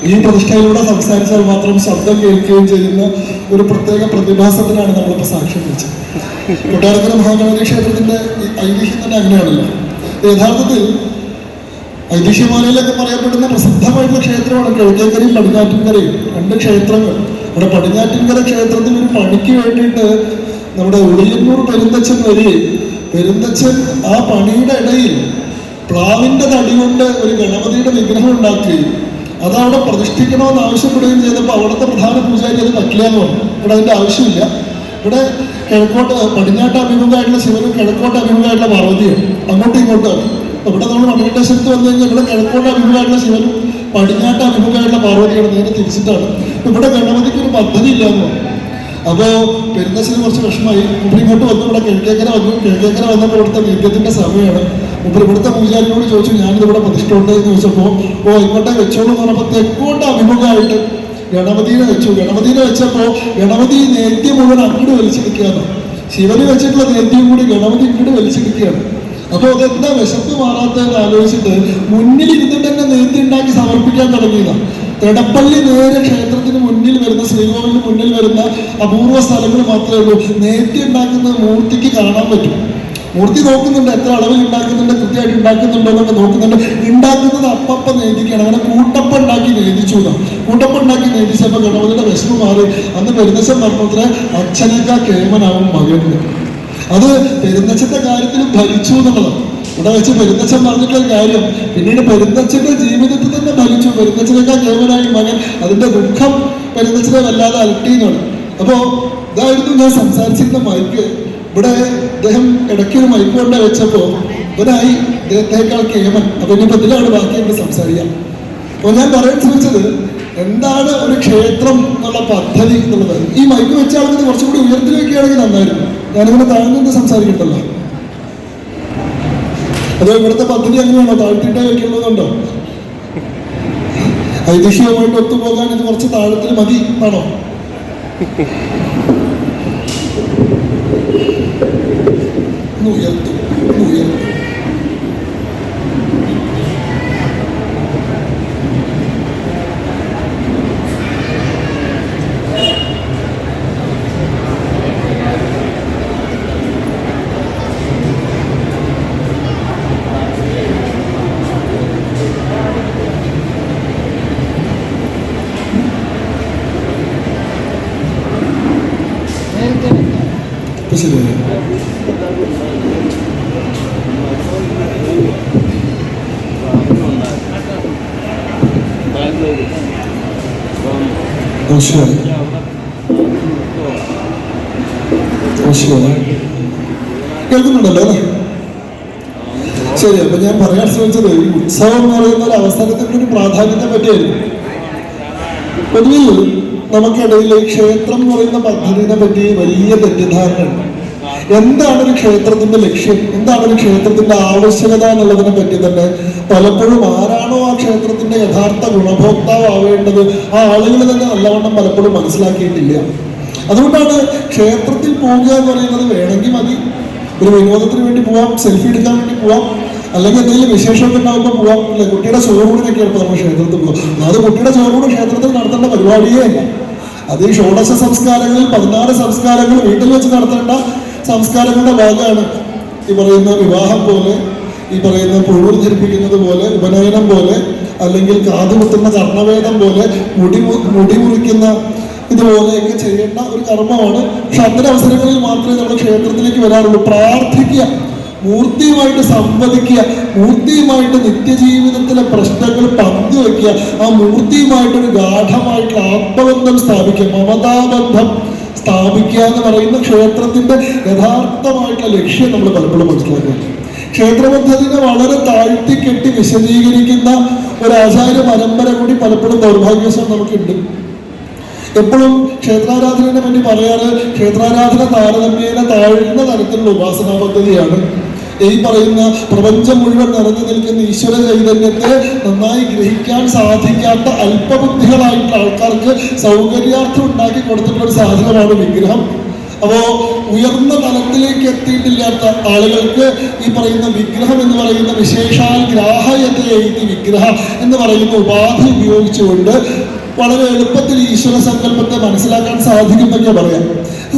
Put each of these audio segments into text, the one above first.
ഈ പ്രതിഷ്ഠയിലൂടെ സംസാരിച്ചാൽ മാത്രം ശബ്ദം കേൾക്കുകയും ചെയ്യുന്ന ഒരു പ്രത്യേക പ്രതിഭാസത്തിനാണ് നമ്മളിപ്പോൾ സാക്ഷ്യം വഹിച്ചത്. കൊട്ടാരക്കര മഹാഗണപതി ക്ഷേത്രത്തിന്റെ ഐതിഹ്യം തന്നെ അങ്ങനെയാണല്ലോ. യഥാർത്ഥത്തിൽ ഐതിഹ്യമാലയിലൊക്കെ പറയപ്പെടുന്ന പ്രസിദ്ധമായിട്ടുള്ള ക്ഷേത്രമാണ് കിഴക്കേക്കരയും പടിഞ്ഞാറ്റിൻകരയും, രണ്ട് ക്ഷേത്രങ്ങൾ. നമ്മുടെ പടിഞ്ഞാറ്റിൻകര ക്ഷേത്രത്തിൽ ഒരു പണിക്ക് വേണ്ടിയിട്ട് നമ്മുടെ ഉളിയന്നൂർ പെരുന്തച്ഛൻ വരികയും പെരുന്തച്ഛൻ ആ പണിയുടെ ഇടയിൽ പ്ലാവിന്റെ തടി കൊണ്ട് ഒരു ഗണപതിയുടെ വിഗ്രഹം ഉണ്ടാക്കുകയും അതവിടെ പ്രതിഷ്ഠിക്കണമെന്ന് ആവശ്യപ്പെടുകയും ചെയ്തപ്പോൾ അവിടുത്തെ പ്രധാന പൂജാരി അത് പറ്റില്ലെന്ന് പറഞ്ഞു. ഇവിടെ അതിന്റെ ആവശ്യമില്ല. ഇവിടെ കിഴക്കോട്ട് പടിഞ്ഞാട്ട് അഭിമുഖമായിട്ടുള്ള ശിവനും കിഴക്കോട്ട് അഭിമുഖമായിട്ടുള്ള പാർവതിയാണ്, അങ്ങോട്ടും ഇങ്ങോട്ടും. ഇവിടെ നമ്മൾ മണികണ്ഠേശ്വരത്ത് വന്നു കഴിഞ്ഞാൽ ഇവിടെ കിഴക്കോട്ട് അഭിമുഖമായിട്ടുള്ള ശിവനും പടിഞ്ഞാട്ട് അഭിമുഖമായിട്ടുള്ള പാർവതിയാണ്, നേരെ തിരിച്ചിട്ടാണ്. ഇവിടെ ഗണപതിക്ക് ഒരു പദ്ധതി ഇല്ലാന്ന് പറഞ്ഞു. അപ്പോൾ പെരുന്തച്ഛന് കുറച്ച് വിഷമമായി. മുമ്പിൽ ഇങ്ങോട്ട് വന്നു, ഇവിടെ കിഴക്കേക്കര വന്നു. കിഴക്കേക്കര വന്നപ്പോൾ ഇവിടുത്തെ നൃത്യത്തിന്റെ സമയമാണ്. മുമ്പിൽ ഇവിടുത്തെ പൂജാരിനോട് ചോദിച്ചു, ഞാനിത് ഇവിടെ പ്രതിഷ്ഠ ഉണ്ട് എന്ന് ചോദിച്ചപ്പോൾ ഇങ്ങോട്ടെ വെച്ചോളൂ എന്ന് പറഞ്ഞപ്പോൾ തെക്കോട്ട് അഭിമുഖമായിട്ട് ഗണപതിനെ വെച്ചു. ഗണപതിനെ വെച്ചപ്പോൾ ഗണപതി നേത്യം മുഴുവൻ അങ്ങോട്ട് വലിച്ചെടുക്കുകയാണ്. ശിവന് വെച്ചിട്ടുള്ള നേത്യം കൂടി ഗണപതി ഇങ്ങോട്ട് വലിച്ചെടുക്കുകയാണ്. അപ്പോൾ അതെന്താ വിശപ്പ് മാറാത്തതെന്ന് ആലോചിച്ചിട്ട് മുന്നിൽ ഇരുന്നിട്ട് തന്നെ നേത്യം ഉണ്ടാക്കി സമർപ്പിക്കാൻ തുടങ്ങിയതാണ്. തെടപ്പള്ളി നേരെ ക്ഷേത്രത്തിന് മുന്നിൽ വരുന്ന, ശ്രീകോവിലിന് മുന്നിൽ വരുന്ന അപൂർവ സ്ഥലങ്ങൾ മാത്രമേ ഉള്ളൂ നേത്യം ഉണ്ടാക്കുന്ന മൂർത്തിക്ക് കാണാൻ പറ്റും. മൂർത്തി നോക്കുന്നുണ്ട്, എത്ര അളവിൽ ഉണ്ടാക്കുന്നുണ്ട്, കൃത്യമായിട്ട് ഉണ്ടാക്കുന്നുണ്ടോ എന്നൊക്കെ നോക്കുന്നുണ്ട്. ഉണ്ടാക്കുന്നത് അപ്പപ്പം നേദിക്കുകയാണ്. അങ്ങനെ കൂട്ടപ്പം ഉണ്ടാക്കി നേദിച്ചു. കൂട്ടപ്പം ഉണ്ടാക്കി നേദിച്ചപ്പോൾ ഗണപതിയുടെ വിശപ്പ് മാറി. അന്ന് പെരുന്തച്ഛൻ പറഞ്ഞത്ര അച്ഛനേക്കാൾ കേമനാവും മകന്. അത് പെരുന്തച്ഛന്റെ കാര്യത്തിൽ ഭരിച്ചു എന്നുള്ളതാണ്. ഇവിടെ വെച്ച് പെരുന്തച്ഛൻ പറഞ്ഞിട്ടുള്ള കാര്യം പിന്നീട് പെരുന്തച്ഛന്റെ ജീവിതത്തിൽ തന്നെ ഭരിച്ചു. പെരുന്തച്ഛനേക്കാൾ കേവനായി മകൻ. അതിന്റെ ദുഃഖം പെരുന്തച്ഛനെ വല്ലാതെ അലട്ടിയെന്നാണ്. അപ്പോൾ ഇതായിരുന്നു ഞാൻ സംസാരിച്ചിരുന്ന മൈക്ക്. ഇവിടെ അദ്ദേഹം ഇടയ്ക്കൊരു മൈക്ക് കൊണ്ട് വെച്ചപ്പോൾ ഇവനായി ഇദ്ദേഹത്തേക്കാൾ കേമൻ. അപ്പൊ ഇനിയിപ്പോൾ ഇതിലാണ് ബാക്കിയായിട്ട് സംസാരിക്കാം. അപ്പോൾ ഞാൻ പറയാൻ ശ്രമിച്ചത് എന്താണ് ഒരു ക്ഷേത്രം എന്നുള്ള പദ്ധതി എന്നുള്ളത്. ഈ മൈക്ക് വെച്ചാണെങ്കിൽ കുറച്ചുകൂടി ഉയർത്തി വയ്ക്കുകയാണെങ്കിൽ നന്നായിരുന്നു. ഞാനിങ്ങനെ താഴ്ന്നിട്ട് സംസാരിക്കട്ടല്ലോ. അതോ ഇവിടുത്തെ പദ്ധതി അങ്ങനെയാണോ, താഴ്ത്തിട്ടേ വെക്കുള്ളതുണ്ടോ? ഐതിഹ്യവുമായിട്ട് ഒത്തുപോകാൻ ഇത് കുറച്ച് താഴത്തിൽ മതി ആണോ? ഉയർത്തും ഉയർത്തും ശരിയായി. കേൾക്കുന്നുണ്ടല്ലോ അല്ലേ? ശരി. അപ്പൊ ഞാൻ പറയാൻ ശ്രമിച്ചത് ഈ ഉത്സവം എന്ന് പറയുന്ന ഒരു അവസരത്തിന്റെ ഒരു പ്രാധാന്യത്തെ പറ്റിയായിരുന്നു. പൊതുവിൽ നമുക്കിടയിൽ ക്ഷേത്രം എന്ന് പറയുന്ന പദ്ധതിയെ പറ്റി വലിയ തെറ്റിദ്ധാരണയുണ്ട്. എന്താണ് ഒരു ക്ഷേത്രത്തിന്റെ ലക്ഷ്യം, എന്താണ് ഒരു ക്ഷേത്രത്തിന്റെ ആവശ്യകത എന്നുള്ളതിനെ പറ്റി തന്നെ പലപ്പോഴും ആരാണോ ആ ക്ഷേത്രത്തിന്റെ യഥാർത്ഥ ഗുണഭോക്താവ് ആവേണ്ടത് ആ ആളുകൾ തന്നെ നല്ലവണ്ണം പലപ്പോഴും മനസ്സിലാക്കിയിട്ടില്ല. അതുകൊണ്ടാണ് ക്ഷേത്രത്തിൽ പോവുക എന്ന് പറയുന്നത് വേണമെങ്കിൽ മതി, ഒരു വിനോദത്തിന് വേണ്ടി പോവാം, സെൽഫി എടുക്കാൻ വേണ്ടി പോവാം, അല്ലെങ്കിൽ എന്തെങ്കിലും വിശേഷമൊക്കെ ഉണ്ടാകുമ്പോൾ പോവാം. അല്ലെ, കുട്ടിയുടെ ചോറൂടിനൊക്കെയാണ് ഇപ്പോൾ നമ്മൾ ക്ഷേത്രത്തിൽ പോകാം. അത് കുട്ടിയുടെ ചോറൂട് ക്ഷേത്രത്തിൽ നടത്തേണ്ട പരിപാടിയേ അല്ല. അത് ഈ ഷോഡശ സംസ്കാരങ്ങളിൽ 16 സംസ്കാരങ്ങൾ വീട്ടിൽ വെച്ച് നടത്തേണ്ട സംസ്കാരങ്ങളുടെ ഭാഗമാണ്. ഈ പറയുന്ന വിവാഹം പോലെ, ഈ പറയുന്ന പുഴൂർ ധരിപ്പിക്കുന്നത് പോലെ, ഉപനയനം പോലെ, അല്ലെങ്കിൽ കാതുകുത്തുന്ന കർണവേദം പോലെ, മുടി മുറിക്കുന്ന ഇതുപോലെയൊക്കെ ചെയ്യേണ്ട ഒരു കർമ്മമാണ്. പക്ഷെ അത്തരം അവസരങ്ങളിൽ മാത്രമേ നമ്മൾ ക്ഷേത്രത്തിലേക്ക് വരാറുള്ളൂ. പ്രാർത്ഥിക്കുക, മൂർത്തിയുമായിട്ട് സംവദിക്കുക, മൂർത്തിയുമായിട്ട് നിത്യജീവിതത്തിലെ പ്രശ്നങ്ങൾ പങ്കുവെക്കുക, ആ മൂർത്തിയുമായിട്ടൊരു ഗാഠമായിട്ടുള്ള ആത്മബന്ധം സ്ഥാപിക്കുക, മമതാബന്ധം സ്ഥാപിക്കുക എന്ന് പറയുന്ന ക്ഷേത്രത്തിന്റെ യഥാർത്ഥമായിട്ടുള്ള ലക്ഷ്യം നമ്മൾ പലപ്പോഴും മനസ്സിലാക്കുക. ക്ഷേത്ര പദ്ധതിനെ വളരെ താഴ്ത്തിക്കെട്ടി വിശദീകരിക്കുന്ന ഒരു ആചാര്യ പരമ്പര കൂടി പലപ്പോഴും ദൗർഭാഗ്യവശം നമുക്കുണ്ട്. എപ്പോഴും ക്ഷേത്രാരാധനയെ പറ്റി പറയാറ് ക്ഷേത്രാരാധന താരതമ്യേന താഴ്ന്ന തരത്തിലുള്ള ഉപാസനാ പദ്ധതിയാണ്. ഈ പറയുന്ന പ്രപഞ്ചം മുഴുവൻ നിറഞ്ഞു നിൽക്കുന്ന ഈശ്വര ചൈതന്യത്തെ നന്നായി ഗ്രഹിക്കാൻ സാധിക്കാത്ത അല്പബുദ്ധികളായിട്ടുള്ള ആൾക്കാർക്ക് സൗകര്യാർത്ഥം ഉണ്ടാക്കി കൊടുത്തിട്ടുള്ള ഒരു സാധനമാണ് വിഗ്രഹം. അപ്പോ ഉയർന്ന തലത്തിലേക്ക് എത്തിയിട്ടില്ലാത്ത ആളുകൾക്ക് ഈ പറയുന്ന വിഗ്രഹം എന്ന് പറയുന്ന വിശേഷാൽ ഗ്രാഹ്യതയെഴുതി വിഗ്രഹ എന്ന് പറയുന്ന ഉപാധി ഉപയോഗിച്ചുകൊണ്ട് വളരെ എളുപ്പത്തിൽ ഈശ്വര സങ്കല്പത്തെ മനസ്സിലാക്കാൻ സാധിക്കുന്നൊക്കെ പറയാം.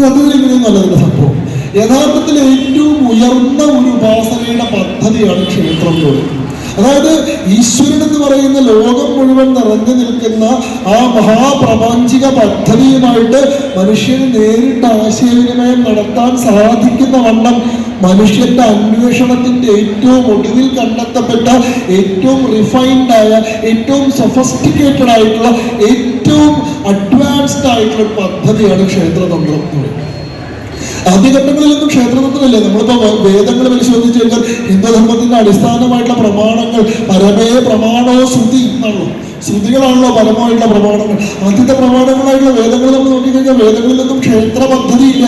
സത്യത്തിൽ ഇങ്ങനെയൊന്നും അതിന്റെ സംഭവം. യഥാർത്ഥത്തിൽ ഏറ്റവും ഉയർന്ന ഒരു ഉപാസനയുടെ പദ്ധതിയാണ് ക്ഷേത്രം പോലും. അതായത് ഈശ്വരൻ എന്ന് പറയുന്ന ലോകം മുഴുവൻ നിറഞ്ഞു നിൽക്കുന്ന ആ മഹാപ്രപഞ്ചിക പദ്ധതിയുമായിട്ട് മനുഷ്യന് നേരിട്ട് ആശയവിനിമയം നടത്താൻ സാധിക്കുന്ന വണ്ണം മനുഷ്യന്റെ അന്വേഷണത്തിന്റെ ഏറ്റവും ഒടുവിൽ കണ്ടെത്തപ്പെട്ട ഏറ്റവും റിഫൈൻഡ് ആയ ഏറ്റവും സൊഫസ്റ്റിക്കേറ്റഡ് ആയിട്ടുള്ള ഏറ്റവും അഡ്വാൻസ്ഡ് ആയിട്ടുള്ള പദ്ധതിയാണ് ക്ഷേത്രതന്ത്രം എന്ന് പറയുന്നത്. ആദ്യഘട്ടങ്ങളിലൊന്നും ക്ഷേത്രതന്ത്രമില്ല. നമ്മളിപ്പോ വേദങ്ങൾ പരിശോധിച്ച് കഴിഞ്ഞാൽ ഹിന്ദുധർമ്മത്തിന്റെ അടിസ്ഥാനമായിട്ടുള്ള പ്രമാണങ്ങൾ പരമേ പ്രമാണോ ശ്രുതി എന്നാണല്ലോ. ശ്രുതികളാണല്ലോ പരമായിട്ടുള്ള പ്രമാണങ്ങൾ. ആദ്യത്തെ പ്രമാണങ്ങളായിട്ടുള്ള വേദങ്ങൾ നമ്മൾ നോക്കിക്കഴിഞ്ഞാൽ വേദങ്ങളിലൊന്നും ക്ഷേത്ര പദ്ധതിയില്ല.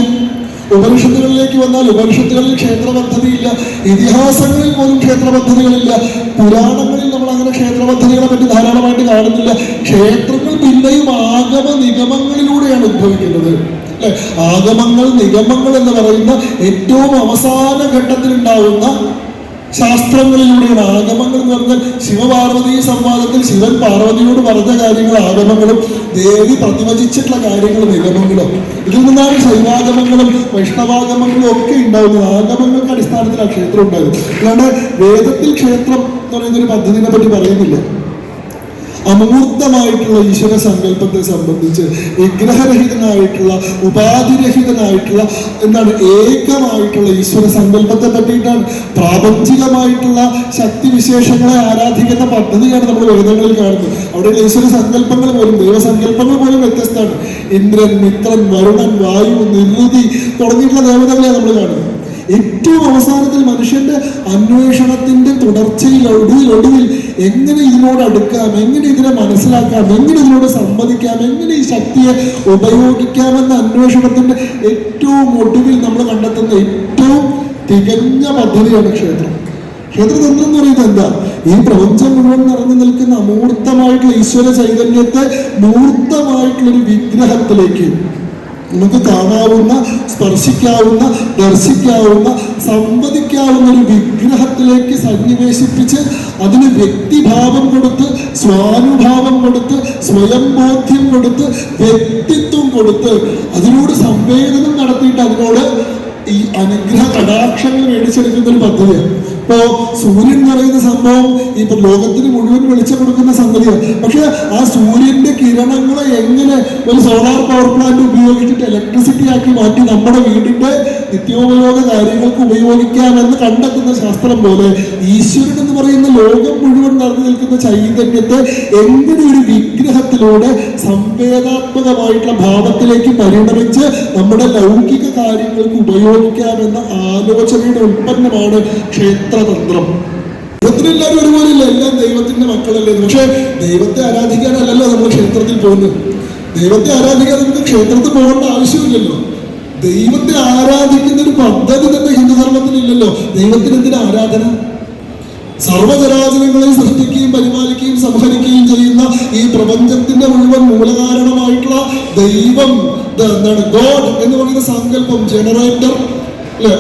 ഉപനിഷത്തുകളിലേക്ക് വന്നാൽ ഉപനിഷത്തുകളിൽ ക്ഷേത്ര പദ്ധതിയില്ല. ഇതിഹാസങ്ങളിൽ പോലും ക്ഷേത്ര പദ്ധതികളില്ല. പുരാണങ്ങളിൽ നമ്മൾ അങ്ങനെ ക്ഷേത്ര പദ്ധതികളെ പറ്റി ധാരാളമായിട്ട് കാണുന്നില്ല. ക്ഷേത്രങ്ങൾ പിന്നെയും ആഗമ നിഗമങ്ങളിലൂടെയാണ് ഉദ്ഭവിക്കുന്നത്. ആഗമങ്ങൾ നിഗമങ്ങൾ എന്ന് പറയുന്ന ഏറ്റവും അവസാന ഘട്ടത്തിൽ ഉണ്ടാവുന്ന ശാസ്ത്രങ്ങളിലൂടെയാണ്. ആഗമങ്ങൾ എന്ന് പറഞ്ഞാൽ ശിവപാർവതി സംവാദത്തിൽ ശിവൻ പാർവതിയോട് പറഞ്ഞ കാര്യങ്ങൾ ആഗമങ്ങളും ദേവി പ്രതിവചിച്ചിട്ടുള്ള കാര്യങ്ങൾ നിഗമങ്ങളും. ഇതിൽ നിന്നാണ് ശൈവാഗമങ്ങളും വൈഷ്ണവാഗമങ്ങളും ഒക്കെ ഉണ്ടാവുന്നത്. ആഗമങ്ങൾക്ക് അടിസ്ഥാനത്തിലാണ് ക്ഷേത്രം ഉണ്ടായത്. അല്ലാണ്ട് വേദത്തിൽ ക്ഷേത്രം എന്ന് പറയുന്ന ഒരു പദ്ധതിനെ പറ്റി പറയുന്നില്ല. അമൂർത്തമായിട്ടുള്ള ഈശ്വര സങ്കല്പത്തെ സംബന്ധിച്ച് വിഗ്രഹരഹിതനായിട്ടുള്ള ഉപാധിരഹിതനായിട്ടുള്ള എന്താണ് ഏകമായിട്ടുള്ള ഈശ്വര സങ്കല്പത്തെ പറ്റിയിട്ടാണ്. പ്രാപഞ്ചികമായിട്ടുള്ള ശക്തിവിശേഷങ്ങളെ ആരാധിക്കുന്ന പദ്ധതിയാണ് നമ്മൾ വേദങ്ങളിൽ കാണുന്നത്. അവിടെ ഈശ്വര സങ്കല്പങ്ങൾ പോലും ദൈവസങ്കല്പങ്ങൾ പോലും വ്യത്യസ്തമാണ്. ഇന്ദ്രൻ, മിത്രൻ, വരുണൻ, വായു, നിരുതി തുടങ്ങിയിട്ടുള്ള ദേവതകളെയാണ് നമ്മൾ കാണുന്നത്. ഏറ്റവും അവസാനത്തിൽ മനുഷ്യന്റെ അന്വേഷണത്തിന്റെ തുടർച്ചയിൽ ഒടുവിൽ എങ്ങനെ ഇതിനോട് അടുക്കാം, എങ്ങനെ ഇതിനെ മനസ്സിലാക്കാം, എങ്ങനെ ഇതിനോട് സംവദിക്കാം, എങ്ങനെ ഈ ശക്തിയെ ഉപയോഗിക്കാമെന്ന അന്വേഷണത്തിന്റെ ഏറ്റവും ഒടുവിൽ നമ്മൾ കണ്ടെത്തുന്ന ഏറ്റവും തികഞ്ഞ പദ്ധതിയാണ് ക്ഷേത്രം. ക്ഷേത്രതന്ത്രം എന്ന് പറയുന്നത് എന്താ? ഈ പ്രപഞ്ചം മുഴുവൻ നിറഞ്ഞു നിൽക്കുന്ന അമൂർത്തമായിട്ടുള്ള ഈശ്വര ചൈതന്യത്തെ മൂർത്തമായിട്ടുള്ളൊരു വിഗ്രഹത്തിലേക്ക് നമുക്ക് കാണാവുന്ന, സ്പർശിക്കാവുന്ന, ദർശിക്കാവുന്ന, സംവദിക്കാവുന്ന ഒരു വിഗ്രഹത്തിലേക്ക് സന്നിവേശിപ്പിച്ച് അതിന് വ്യക്തിഭാവം കൊടുത്ത്, സ്വാനുഭാവം കൊടുത്ത്, സ്വയം ബോധ്യം കൊടുത്ത്, വ്യക്തിത്വം കൊടുത്ത് അതിനോട് സംവേദനം നടത്തിയിട്ട് അതിനോട് ഈ അനുഗ്രഹ കടാക്ഷങ്ങൾ മേടിച്ചെടുക്കുന്ന ഒരു പദ്ധതിയാണ്. ഇപ്പോ സൂര്യൻ എന്ന് പറയുന്ന സംഭവം ഇപ്പൊ ലോകത്തിന് മുഴുവൻ വെളിച്ചം കൊടുക്കുന്ന സംഗതിയാണ്. പക്ഷെ ആ സൂര്യന്റെ കിരണങ്ങളെ എങ്ങനെ ഒരു സോളാർ പവർ പ്ലാന്റ് ഉപയോഗിച്ചിട്ട് ഇലക്ട്രിസിറ്റി ആക്കി മാറ്റി നമ്മുടെ വീടിന്റെ നിത്യോപയോഗ കാര്യങ്ങൾക്ക് ഉപയോഗിക്കാമെന്ന് കണ്ടെത്തുന്ന ശാസ്ത്രം പോലെ ഈശ്വരൻ എന്ന് പറയുന്ന ലോകം മുഴുവൻ നിറഞ്ഞു നിൽക്കുന്ന ചൈതന്യത്തെ എങ്ങനെ ഒരു വിഗ്രഹത്തിലൂടെ സംവേദാത്മകമായിട്ടുള്ള ഭാവത്തിലേക്ക് പരിണമിച്ച് നമ്മുടെ ലൗകിക കാര്യങ്ങൾക്ക് ഉപയോഗിക്കാമെന്ന ആലോചനയുടെ ഉൽപ്പന്നമാണ് ക്ഷേത്രതന്ത്രം. ദൈവത്തിനെല്ലാവരും ഒരുപോലെയില്ല, എല്ലാം ദൈവത്തിന്റെ മക്കളല്ലേ. പക്ഷെ ദൈവത്തെ ആരാധിക്കാനല്ലല്ലോ നമ്മൾ ക്ഷേത്രത്തിൽ പോകുന്നത്. ദൈവത്തെ ആരാധിക്കാൻ നമുക്ക് ക്ഷേത്രത്തിൽ പോകേണ്ട ആവശ്യമില്ലല്ലോ. ദൈവത്തെ ആരാധിക്കുന്ന ഒരു പദ്ധതി തന്നെ ഹിന്ദുധർമ്മത്തിലില്ലല്ലോ. ദൈവത്തിന് എന്തിനാ ആരാധന? സർവചരാചരങ്ങളെ സൃഷ്ടിക്കുകയും പരിപാലിക്കുകയും സംഹരിക്കുകയും ചെയ്യുന്ന ഈ പ്രപഞ്ചത്തിന്റെ മുഴുവൻ മൂലകാരണമായിട്ടുള്ള ദൈവം, എന്താണ് ഗോഡ് എന്ന് പറയുന്ന സങ്കല്പം, ജനറേറ്റർ,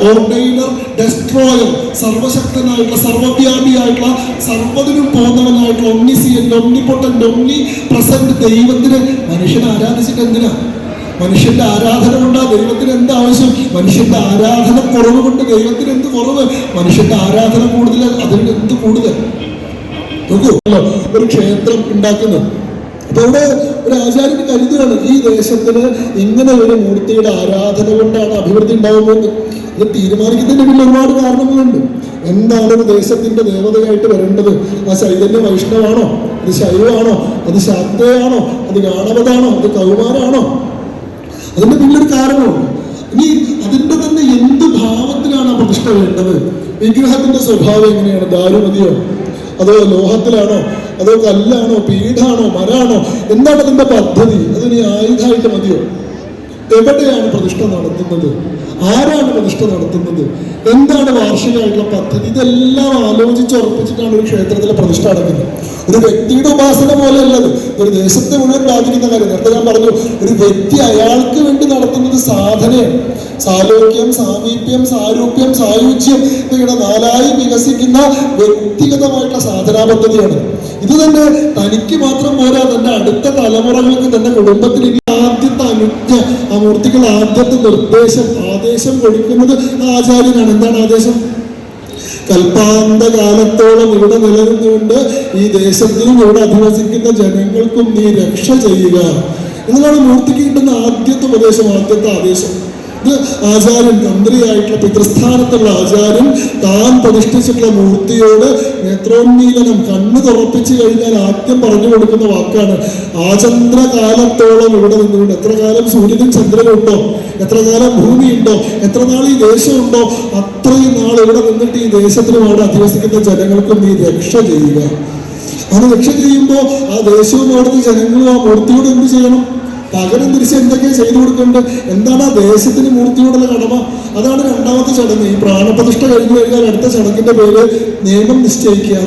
ഓർഡൈനർ, ഡെസ്ട്രോയർ, സർവശക്തനായിട്ടുള്ള സർവവ്യാപിയായിട്ടുള്ള സർവ്വതിനും പോകുന്നവനായിട്ടുള്ള ഒമ്നിസിയന്റ്, ഒമ്നിപൊട്ടന്റ്, ഒമ്നി പ്രസന്റ് ദൈവത്തിന് മനുഷ്യനെ ആരാധിച്ചിട്ട് എന്തിനാ? മനുഷ്യന്റെ ആരാധന കൊണ്ടാ ദൈവത്തിന് എന്ത് ആവശ്യം? മനുഷ്യന്റെ ആരാധന കുറവ് കൊണ്ട് ദൈവത്തിന് എന്ത് കുറവ്? മനുഷ്യന്റെ ആരാധന കൂടുതൽ, അതിന് എന്ത് കൂടുതൽ? നോക്കൂ, ഒരു ക്ഷേത്രം ഉണ്ടാക്കുന്നത്. അപ്പൊ ഇവിടെ ഒരു ആചാര്യന് കരുതുകയാണ് ഈ ദേശത്തിന് ഇങ്ങനെ ഒരു മൂർത്തിയുടെ ആരാധന കൊണ്ടാണ് അഭിവൃദ്ധി ഉണ്ടാകുന്നത്. ഇത് തീരുമാനിക്കുന്നതിന് പിന്നിൽ ഒരുപാട് കാരണങ്ങളുണ്ട്. എന്താണ് ഒരു ദേശത്തിന്റെ ദേവതയായിട്ട് വരേണ്ടത്? ആ ചൈതന്യ വൈഷ്ണവാണോ? അത് ശൈവമാണോ? അത് ശാക്തയാണോ? അത് ഗാണവതാണോ? അത് കൗമാരാണോ? അതിന്റെ പിന്നിലൊരു കാരണമുണ്ട്. ഇനി അതിന്റെ തന്നെ എന്ത് ഭാവത്തിലാണ് ആ പ്രതിഷ്ഠ വേണ്ടത്? വിഗ്രഹത്തിന്റെ സ്വഭാവം എങ്ങനെയാണ്? ദാരുമതിയോ, അതോ ലോഹത്തിലാണോ, അതോ കല്ലാണോ, പീഠാണോ, മരാണോ? എന്താണ് അതിന്റെ പദ്ധതി? അതിന് ആയുധമായിട്ട് മതിയോ? എവിടെയാണ് പ്രതിഷ്ഠ നടത്തുന്നത്? ആരാണ് പ്രതിഷ്ഠ നടത്തുന്നത്, എന്താണ് വാർഷികമായിട്ടുള്ള പദ്ധതി, ഇതെല്ലാം ആലോചിച്ച് ഉറപ്പിച്ചിട്ടാണ് ഒരു ക്ഷേത്രത്തിലെ പ്രതിഷ്ഠ നടക്കുന്നത്. ഒരു വ്യക്തിയുടെ ഉപാസന പോലെയല്ലത്, ഒരു ദേശത്തെ മുഴുവൻ ബാധിക്കുന്ന കാര്യം. നേരത്തെ ഞാൻ പറഞ്ഞു, ഒരു വ്യക്തി അയാൾക്ക് വേണ്ടി നടത്തുന്നത് സാധനയാണ്. സാലോക്യം, സാമീപ്യം, സാരൂപ്യം, സായുജ്യം എന്നിങ്ങനെ 4ആയി വികസിക്കുന്ന വ്യക്തിഗതമായിട്ടുള്ള സാധനാ പദ്ധതിയാണ്. ഇത് തന്നെ തനിക്ക് മാത്രം പോരാ, തന്റെ അടുത്ത തലമുറകൾക്ക്, തന്റെ കുടുംബത്തിന് ആദ്യത്തെ അനുജ്ഞ, ആ മൂർത്തികൾ ആദ്യത്തെ നിർദ്ദേശം, ആദേശം കൊടുക്കുന്നത് ആചാര്യനാണ്. എന്താണ് ആദേശം? കൽപ്പാന്ത കാലത്തോളം ഇവിടെ നിലനിന്നുകൊണ്ട് ഈ ദേശത്തിനും ഇവിടെ അധിവസിക്കുന്ന ജനങ്ങൾക്കും നീ രക്ഷ ചെയ്യുക എന്നതാണ് മൂർത്തിക്ക് കിട്ടുന്ന ആദ്യത്തെ ഉപദേശം, ആദ്യത്തെ ആദേശം. ഇത് ആചാര്യൻ, തന്ത്രിയായിട്ടുള്ള പിതൃസ്ഥാനത്തുള്ള ആചാര്യൻ താൻ പ്രതിഷ്ഠിച്ചിട്ടുള്ള മൂർത്തിയോട് നേത്രോന്മീലനം, കണ്ണ് തുറപ്പിച്ചു കഴിഞ്ഞാൽ ആദ്യം പറഞ്ഞു കൊടുക്കുന്ന വാക്കാണ് ആചന്ദ്രകാലത്തോളം ഇവിടെ നിന്നുകൊണ്ട്. എത്ര കാലം സൂര്യനും ചന്ദ്രനും ഉണ്ടോ, എത്ര കാലം ഭൂമി ഉണ്ടോ, എത്ര നാൾ ഈ ദേശമുണ്ടോ, അത്രയും നാൾ ഇവിടെ നിന്നിട്ട് ഈ ദേശത്തിനും അവിടെ അധിവസിക്കുന്ന ജനങ്ങൾക്കും നീ രക്ഷ ചെയ്യുക. അത് രക്ഷ ചെയ്യുമ്പോൾ ആ ദേശവും അവിടുത്തെ ജനങ്ങളും ആ മൂർത്തിയോട് എന്ത് ചെയ്യണം? പകരം തിരിച്ച് എന്തൊക്കെയാണ് ചെയ്തു കൊടുക്കേണ്ടത്? എന്താണ് ആ ദേശത്തിന് മൂർത്തിയോടുള്ള കടമ? അതാണ് രണ്ടാമത്തെ ചടങ്ങ്. ഈ പ്രാണപ്രതിഷ്ഠ കഴിഞ്ഞു കഴിഞ്ഞാൽ അടുത്ത ചടങ്ങിന്റെ പേര് നിയമം നിശ്ചയിക്കുക.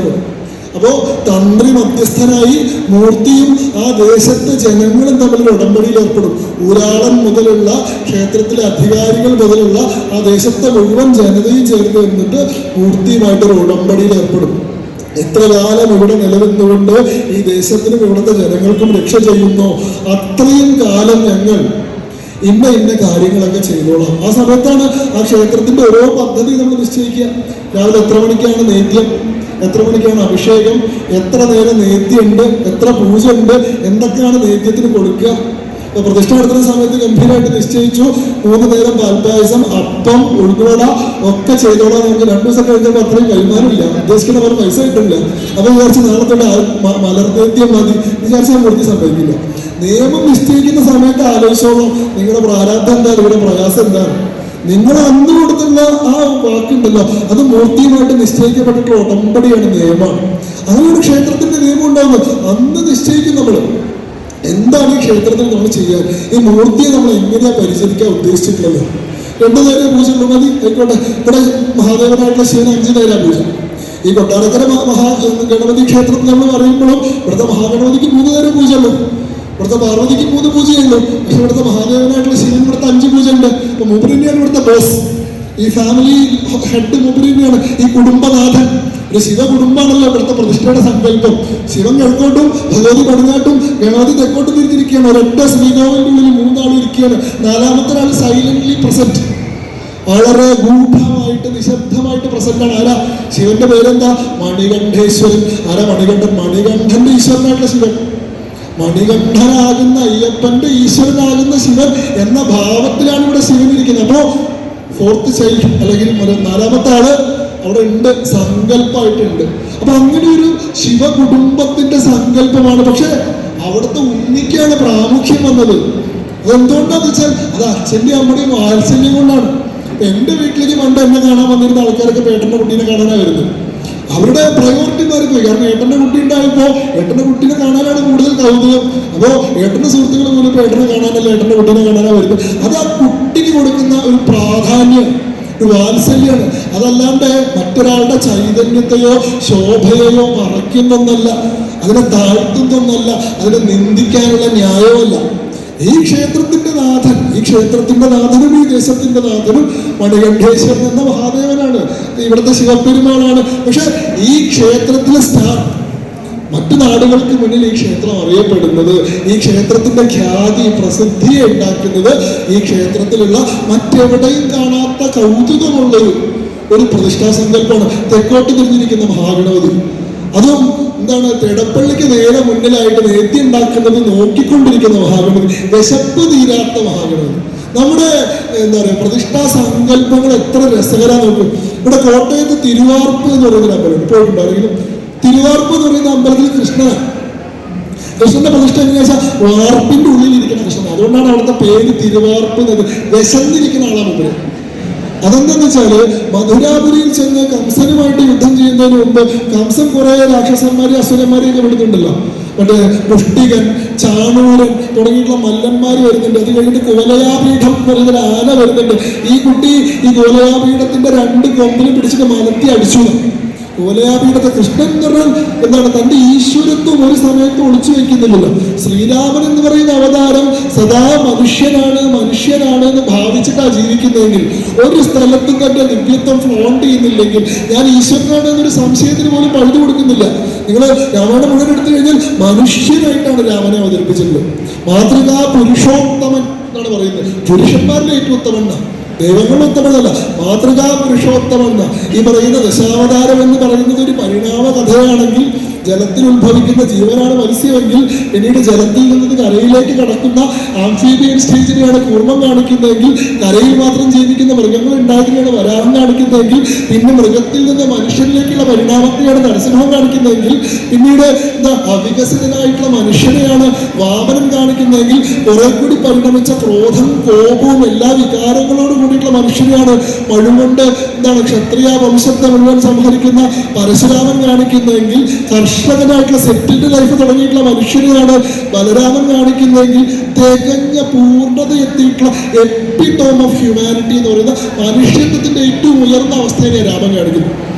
അപ്പോ തന്ത്രി മധ്യസ്ഥനായി മൂർത്തിയും ആ ദേശത്തെ ജനങ്ങളും തമ്മിൽ ഉടമ്പടിയിൽ ഏർപ്പെടും. ഊരാളൻ മുതലുള്ള ക്ഷേത്രത്തിലെ അധികാരികൾ മുതലുള്ള ആ ദേശത്തെ മുഴുവൻ ജനതയും ചേർന്ന് നിന്നിട്ട് മൂർത്തിയുമായിട്ടൊരു ഉടമ്പടിയിൽ ഏർപ്പെടും. എത്ര കാലം ഇവിടെ നിലനിന്നുകൊണ്ട് ഈ ദേശത്തിനും ഇവിടുത്തെ ജനങ്ങൾക്കും രക്ഷ ചെയ്യുന്നു, അത്രയും കാലം ഞങ്ങൾ ഇന്ന കാര്യങ്ങളൊക്കെ ചെയ്തോളാം. ആ സമയത്താണ് ആ ക്ഷേത്രത്തിന്റെ ഓരോ പദ്ധതി നമ്മൾ നിശ്ചയിക്കുക. രാവിലെ എത്ര മണിക്കാണ് നേദ്യം, എത്ര മണിക്കാണ് അഭിഷേകം, എത്ര നേരം നേദ്യമുണ്ട്, എത്ര പൂജ ഉണ്ട്, എന്തൊക്കെയാണ് നേദ്യത്തിന് കൊടുക്കുക. പ്രതിഷ്ഠ നടത്തുന്ന സമയത്ത് ഗംഭീരമായിട്ട് നിശ്ചയിച്ചു, 3 നേരം പാൽപ്പായസം, അപ്പം, ഉഴുന്നുവട ഒക്കെ ചെയ്തോളാം. നമുക്ക് 2 ദിവസം കഴിഞ്ഞപ്പോൾ അത്രയും കൈമാറില്ല, ഉദ്ദേശിക്കുന്ന പോലെ പൈസ കിട്ടില്ല. അപ്പൊ വിചാരിച്ച് നാളെ തൊട്ട് മലർനേദ്യം മതി വിചാരിച്ചാൽ മൂർത്തി സംഭവിക്കില്ല. നിയമം നിശ്ചയിക്കുന്ന സമയത്ത് ആലോചിച്ചോളൂ, നിങ്ങളുടെ പ്രാരാബ്ധം എന്താണ്, ഇവിടെ പ്രയാസം എന്താണ്. നിങ്ങൾ അന്ന് കൊടുത്തുള്ള ആ വാക്കുണ്ടല്ലോ, അത് മൂർത്തിയുമായിട്ട് നിശ്ചയിക്കപ്പെട്ടിട്ടുള്ള ഉടമ്പടിയാണ്, നിയമമാണ്. അങ്ങനെ ഒരു ക്ഷേത്രത്തിന്റെ നിയമം ഉണ്ടാകുന്നത് അന്ന് നിശ്ചയിക്കും നമ്മൾ എന്താണ് ഈ ക്ഷേത്രത്തിൽ നമ്മൾ ചെയ്യാൻ. ഈ മൂർത്തിയെ നമ്മൾ എങ്ങനെയാ പരിചരിക്കാൻ ഉദ്ദേശിച്ചിട്ടുള്ളത്? 2 നേരം പൂജ മതി, ആയിക്കോട്ടെ. ഇവിടെ മഹാദേവനായിട്ടുള്ള ശിവന് 5 നേരം പൂജ. ഈ കൊട്ടാരക്കര ഗണപതി ക്ഷേത്രത്തിൽ നമ്മൾ പറയുമ്പോഴും ഇവിടുത്തെ മഹാഗണപതിക്ക് 3 നേരം പൂജ ഉള്ളൂ, ഇവിടുത്തെ പാർവതിക്ക് 3 പൂജയുള്ളൂ. പക്ഷെ ഇവിടുത്തെ മഹാദേവനായിട്ടുള്ള ശിവൻ ഇവിടുത്തെ 5 പൂജ ഉണ്ട്. അപ്പൊ മൂപ്പരിനെയാണ് ഇവിടുത്തെ ബോസ്, ഈ ഫാമിലി ഹെഡ് മൂപ്പരിനെയാണ്, ഈ കുടുംബനാഥൻ. ഒരു ശിവ കുടുംബമാണല്ലോ ഇവിടുത്തെ പ്രതിഷ്ഠയുടെ സങ്കല്പം. ശിവൻ കിഴക്കോട്ടും ഭഗവതി പടിഞ്ഞാട്ടും ഗണപതി തെക്കോട്ടും തിരിച്ചിരിക്കുകയാണ്. ഒരൊറ്റ ശ്രീകോവിലിന്റെ ഉള്ളിൽ 3 ആളും ഇരിക്കുകയാണ്. 4ാമത്തെ ആൾ സൈലന്റ്ലി പ്രസന്റ്, വളരെ ഗൂഢമായിട്ട് നിശബ്ദമായിട്ട് പ്രസന്റ് ആണ്. ആരാ? ശിവന്റെ പേരെന്താ? മണികണ്ഠേശ്വരൻ. ആരാ മണികണ്ഠൻ? മണികണ്ഠന്റെ ഈശ്വരനായിട്ടുള്ള ശിവൻ, മണികണ്ഠനാകുന്ന അയ്യപ്പന്റെ ഈശ്വരനാകുന്ന ശിവൻ എന്ന ഭാവത്തിലാണ് ഇവിടെ ശിവൻ ഇരിക്കുന്നത്. അപ്പോ 4th ചൈൽഡ് അല്ലെങ്കിൽ 4ാമത്തെ ആള് അവിടെ ഉണ്ട്, സങ്കല്പമായിട്ടുണ്ട്. അപ്പൊ അങ്ങനെ ഒരു ശിവകുടുംബത്തിന്റെ സങ്കല്പമാണ്. പക്ഷെ അവിടുത്തെ ഉണ്ണിക്കാണ് പ്രാമുഖ്യം വന്നത്. അതെന്തുകൊണ്ടാന്ന് വെച്ചാൽ അത് അച്ഛന്റെയും അമ്മയുടെയും വാത്സല്യം കൊണ്ടാണ്. എന്റെ വീട്ടിലേക്ക് പണ്ട് എന്നെ കാണാൻ വന്നിരുന്ന ആൾക്കാരൊക്കെ ഏട്ടന്റെ കുട്ടീനെ കാണാനാണ് വരുന്നത്. അവരുടെ പ്രയോറിറ്റി മാറിപ്പോയി. കാരണം ഏട്ടന്റെ കുട്ടി ഉണ്ടായപ്പോ ഏട്ടന്റെ കുട്ടീനെ കാണാനാണ് കൂടുതൽ കൗതുകം. അപ്പോ ഏട്ടന്റെ സുഹൃത്തുക്കൾ പോലും ഇപ്പൊ ഏട്ടനെ കാണാനല്ല ഏട്ടന്റെ കുട്ടീനെ കാണാനാണ് വരുന്നത്. അത് ആ കുട്ടിക്ക് കൊടുക്കുന്ന ഒരു പ്രാധാന്യം, ഒരു വാത്സല്യമാണ്. അതല്ലാണ്ട് മറ്റൊരാളുടെ ചൈതന്യത്തെയോ ശോഭയെയോ മറയ്ക്കുന്നൊന്നല്ല, അതിനെ താഴ്ത്തുന്നൊന്നല്ല, അതിനെ നിന്ദിക്കാനുള്ള ന്യായമല്ല. ഈ ക്ഷേത്രത്തിന്റെ നാഥൻ, ഈ ക്ഷേത്രത്തിന്റെ നാഥനും ഈ ദേശത്തിന്റെ നാഥനും മണികണ്ഠേശ്വരൻ എന്ന മഹാദേവനാണ്, ഇവിടുത്തെ ശിവപെരുമാളാണ്. പക്ഷെ ഈ ക്ഷേത്രത്തിലെ സ്റ്റാർ, മറ്റു നാടുകൾക്ക് മുന്നിൽ ഈ ക്ഷേത്രം അറിയപ്പെടുന്നത്, ഈ ക്ഷേത്രത്തിന്റെ ഖ്യാതി പ്രസിദ്ധിയെ ഉണ്ടാക്കുന്നത് ഈ ക്ഷേത്രത്തിലുള്ള മറ്റെവിടെയും കാണാത്ത കൗതുകമുള്ളൊരു ഒരു പ്രതിഷ്ഠാ സങ്കല്പമാണ് തെക്കോട്ട് തിരിഞ്ഞിരിക്കുന്ന മഹാഗണപതി. അതും എന്താണ്, തിടപ്പള്ളിക്ക് നേരെ മുന്നിലായിട്ട് നേദ്യം ഉണ്ടാക്കുന്നത് നോക്കിക്കൊണ്ടിരിക്കുന്ന മഹാഗണപതി, വിശപ്പ് തീരാത്ത മഹാഗണപതി. നമ്മുടെ എന്താ പറയുക പ്രതിഷ്ഠാ സങ്കല്പങ്ങൾ എത്ര രസകരാ നോക്കും. ഇവിടെ കോട്ടയത്ത് തിരുവാർപ്പ് എന്ന് പറയുന്ന അമ്പലം പോയിട്ടുണ്ടാണെങ്കിലും, തിരുവാർപ്പ് എന്ന് പറയുന്ന അമ്പലത്തിൽ കൃഷ്ണനാണ്. കൃഷ്ണന്റെ പ്രതിഷ്ഠ എങ്ങനെയാ വെച്ചാൽ വാർപ്പിന്റെ ഉള്ളിൽ ഇരിക്കുന്ന കൃഷ്ണൻ. അതുകൊണ്ടാണ് അവിടുത്തെ പേര് തിരുവാർപ്പ് എന്നത്. വിശന്നിരിക്കുന്ന ആളാണ് മുമ്പിൽ. അതെന്താന്ന് വെച്ചാല് മധുരാപുരിയിൽ ചെന്ന് കംസനുമായിട്ട് യുദ്ധം ചെയ്യുന്നതിന് മുമ്പ് കംസൻ കുറെ രാക്ഷസന്മാരെയും അസുരന്മാരെയൊക്കെ വിടുന്നുണ്ടല്ലോ. മറ്റേ മുഷ്ടികൻ, ചാണൂരൻ തുടങ്ങിയിട്ടുള്ള മല്ലന്മാർ വരുന്നുണ്ട്. അത് കഴിഞ്ഞിട്ട് കുവലയാപീഠം എന്ന് പറയുന്നൊരു ആന വരുന്നുണ്ട്. ഈ കുട്ടി ഈ കുവലയാപീഠത്തിന്റെ 2 കൊമ്പിലും പിടിച്ചിട്ട് മലത്തി അടിച്ചു. കുവലയാപീഠത്തെ കൃഷ്ണൻ എന്ന് പറഞ്ഞാൽ എന്താണ്? തന്റെ ഈശ്വരത്വം ഒരു സമയത്ത് ഒളിച്ചു വെക്കുന്നില്ലല്ലോ. ശ്രീരാമൻ എന്ന് പറയുന്ന അവതാരം സദാ മനുഷ്യനാണ് എന്ന് ഭാവിച്ചിട്ടാണ് ജീവിക്കുന്നതെങ്കിൽ, ഒരു സ്ഥലത്തും തന്റെ ദിവ്യത്വം ഫ്ലോണ്ട് ചെയ്യുന്നില്ലെങ്കിൽ, ഞാൻ ഈശ്വരനാണ് എന്നൊരു സംശയത്തിന് പോലും പഴുതു കൊടുക്കുന്നില്ല. നിങ്ങൾ രാമായണം മുഴുവൻ എടുത്തു കഴിഞ്ഞാൽ മനുഷ്യനായിട്ടാണ് രാമനെ അവതരിപ്പിച്ചിട്ടുള്ളത്. മാതൃകാ പുരുഷോത്തമൻ എന്നാണ് പറയുന്നത്. പുരുഷന്മാരിലെ ഏറ്റവും ഉത്തമൻ, ദൈവങ്ങളുടെ ഉത്തമനല്ല, മാതൃകാ പുരുഷോത്തമൻ. ഈ പറയുന്ന ദശാവതാരം എന്ന് പറയുന്നത് ഒരു പരിണാമ കഥയാണെങ്കിൽ, ജലത്തിൽ ഉത്ഭവിക്കുന്ന ജീവനാണ് മത്സ്യമെങ്കിൽ, പിന്നീട് ജലത്തിൽ നിന്ന് കരയിലേക്ക് കടക്കുന്ന ആംഫീബിയൻ സ്റ്റേജിനെയാണ് കൂർമ്മം കാണിക്കുന്നതെങ്കിൽ, കരയിൽ മാത്രം ജീവിക്കുന്ന മൃഗങ്ങൾ ഉണ്ടാകുന്നതാണ് വരാഹം കാണിക്കുന്നതെങ്കിൽ, പിന്നെ മൃഗത്തിൽ നിന്ന് മനുഷ്യനിലേക്കുള്ള പരിണാമത്തെയാണ് നരസിംഹം കാണിക്കുന്നതെങ്കിൽ, പിന്നീട് അവികസിതനായിട്ടുള്ള മനുഷ്യനെയാണ് വാമനൻ കാണിക്കുന്നതെങ്കിൽ, കുറെ കൂടി പരിണമിച്ച ക്രോധം, കോപവും എല്ലാ വികാരങ്ങളോടും കൂടിയിട്ടുള്ള മനുഷ്യനെയാണ് മഴുകൊണ്ട് ക്ഷത്രിയ വംശത്തെ മുഴുവൻ സംഹരിക്കുന്ന പരശുരാമൻ കാണിക്കുന്നതെങ്കിൽ, കർഷകനായിട്ടുള്ള സെറ്റിൽഡ് ലൈഫ് തുടങ്ങിയിട്ടുള്ള മനുഷ്യനെയാണ് ബലരാമൻ കാണിക്കുന്നതെങ്കിൽ, തികഞ്ഞ പൂർണ്ണത എത്തിയിട്ടുള്ള എപ്പിറ്റോം ഓഫ് ഹ്യൂമാനിറ്റി എന്ന് പറയുന്ന മനുഷ്യത്വത്തിന്റെ ഏറ്റവും ഉയർന്ന അവസ്ഥയെ രാമൻ കാണിക്കുന്നു.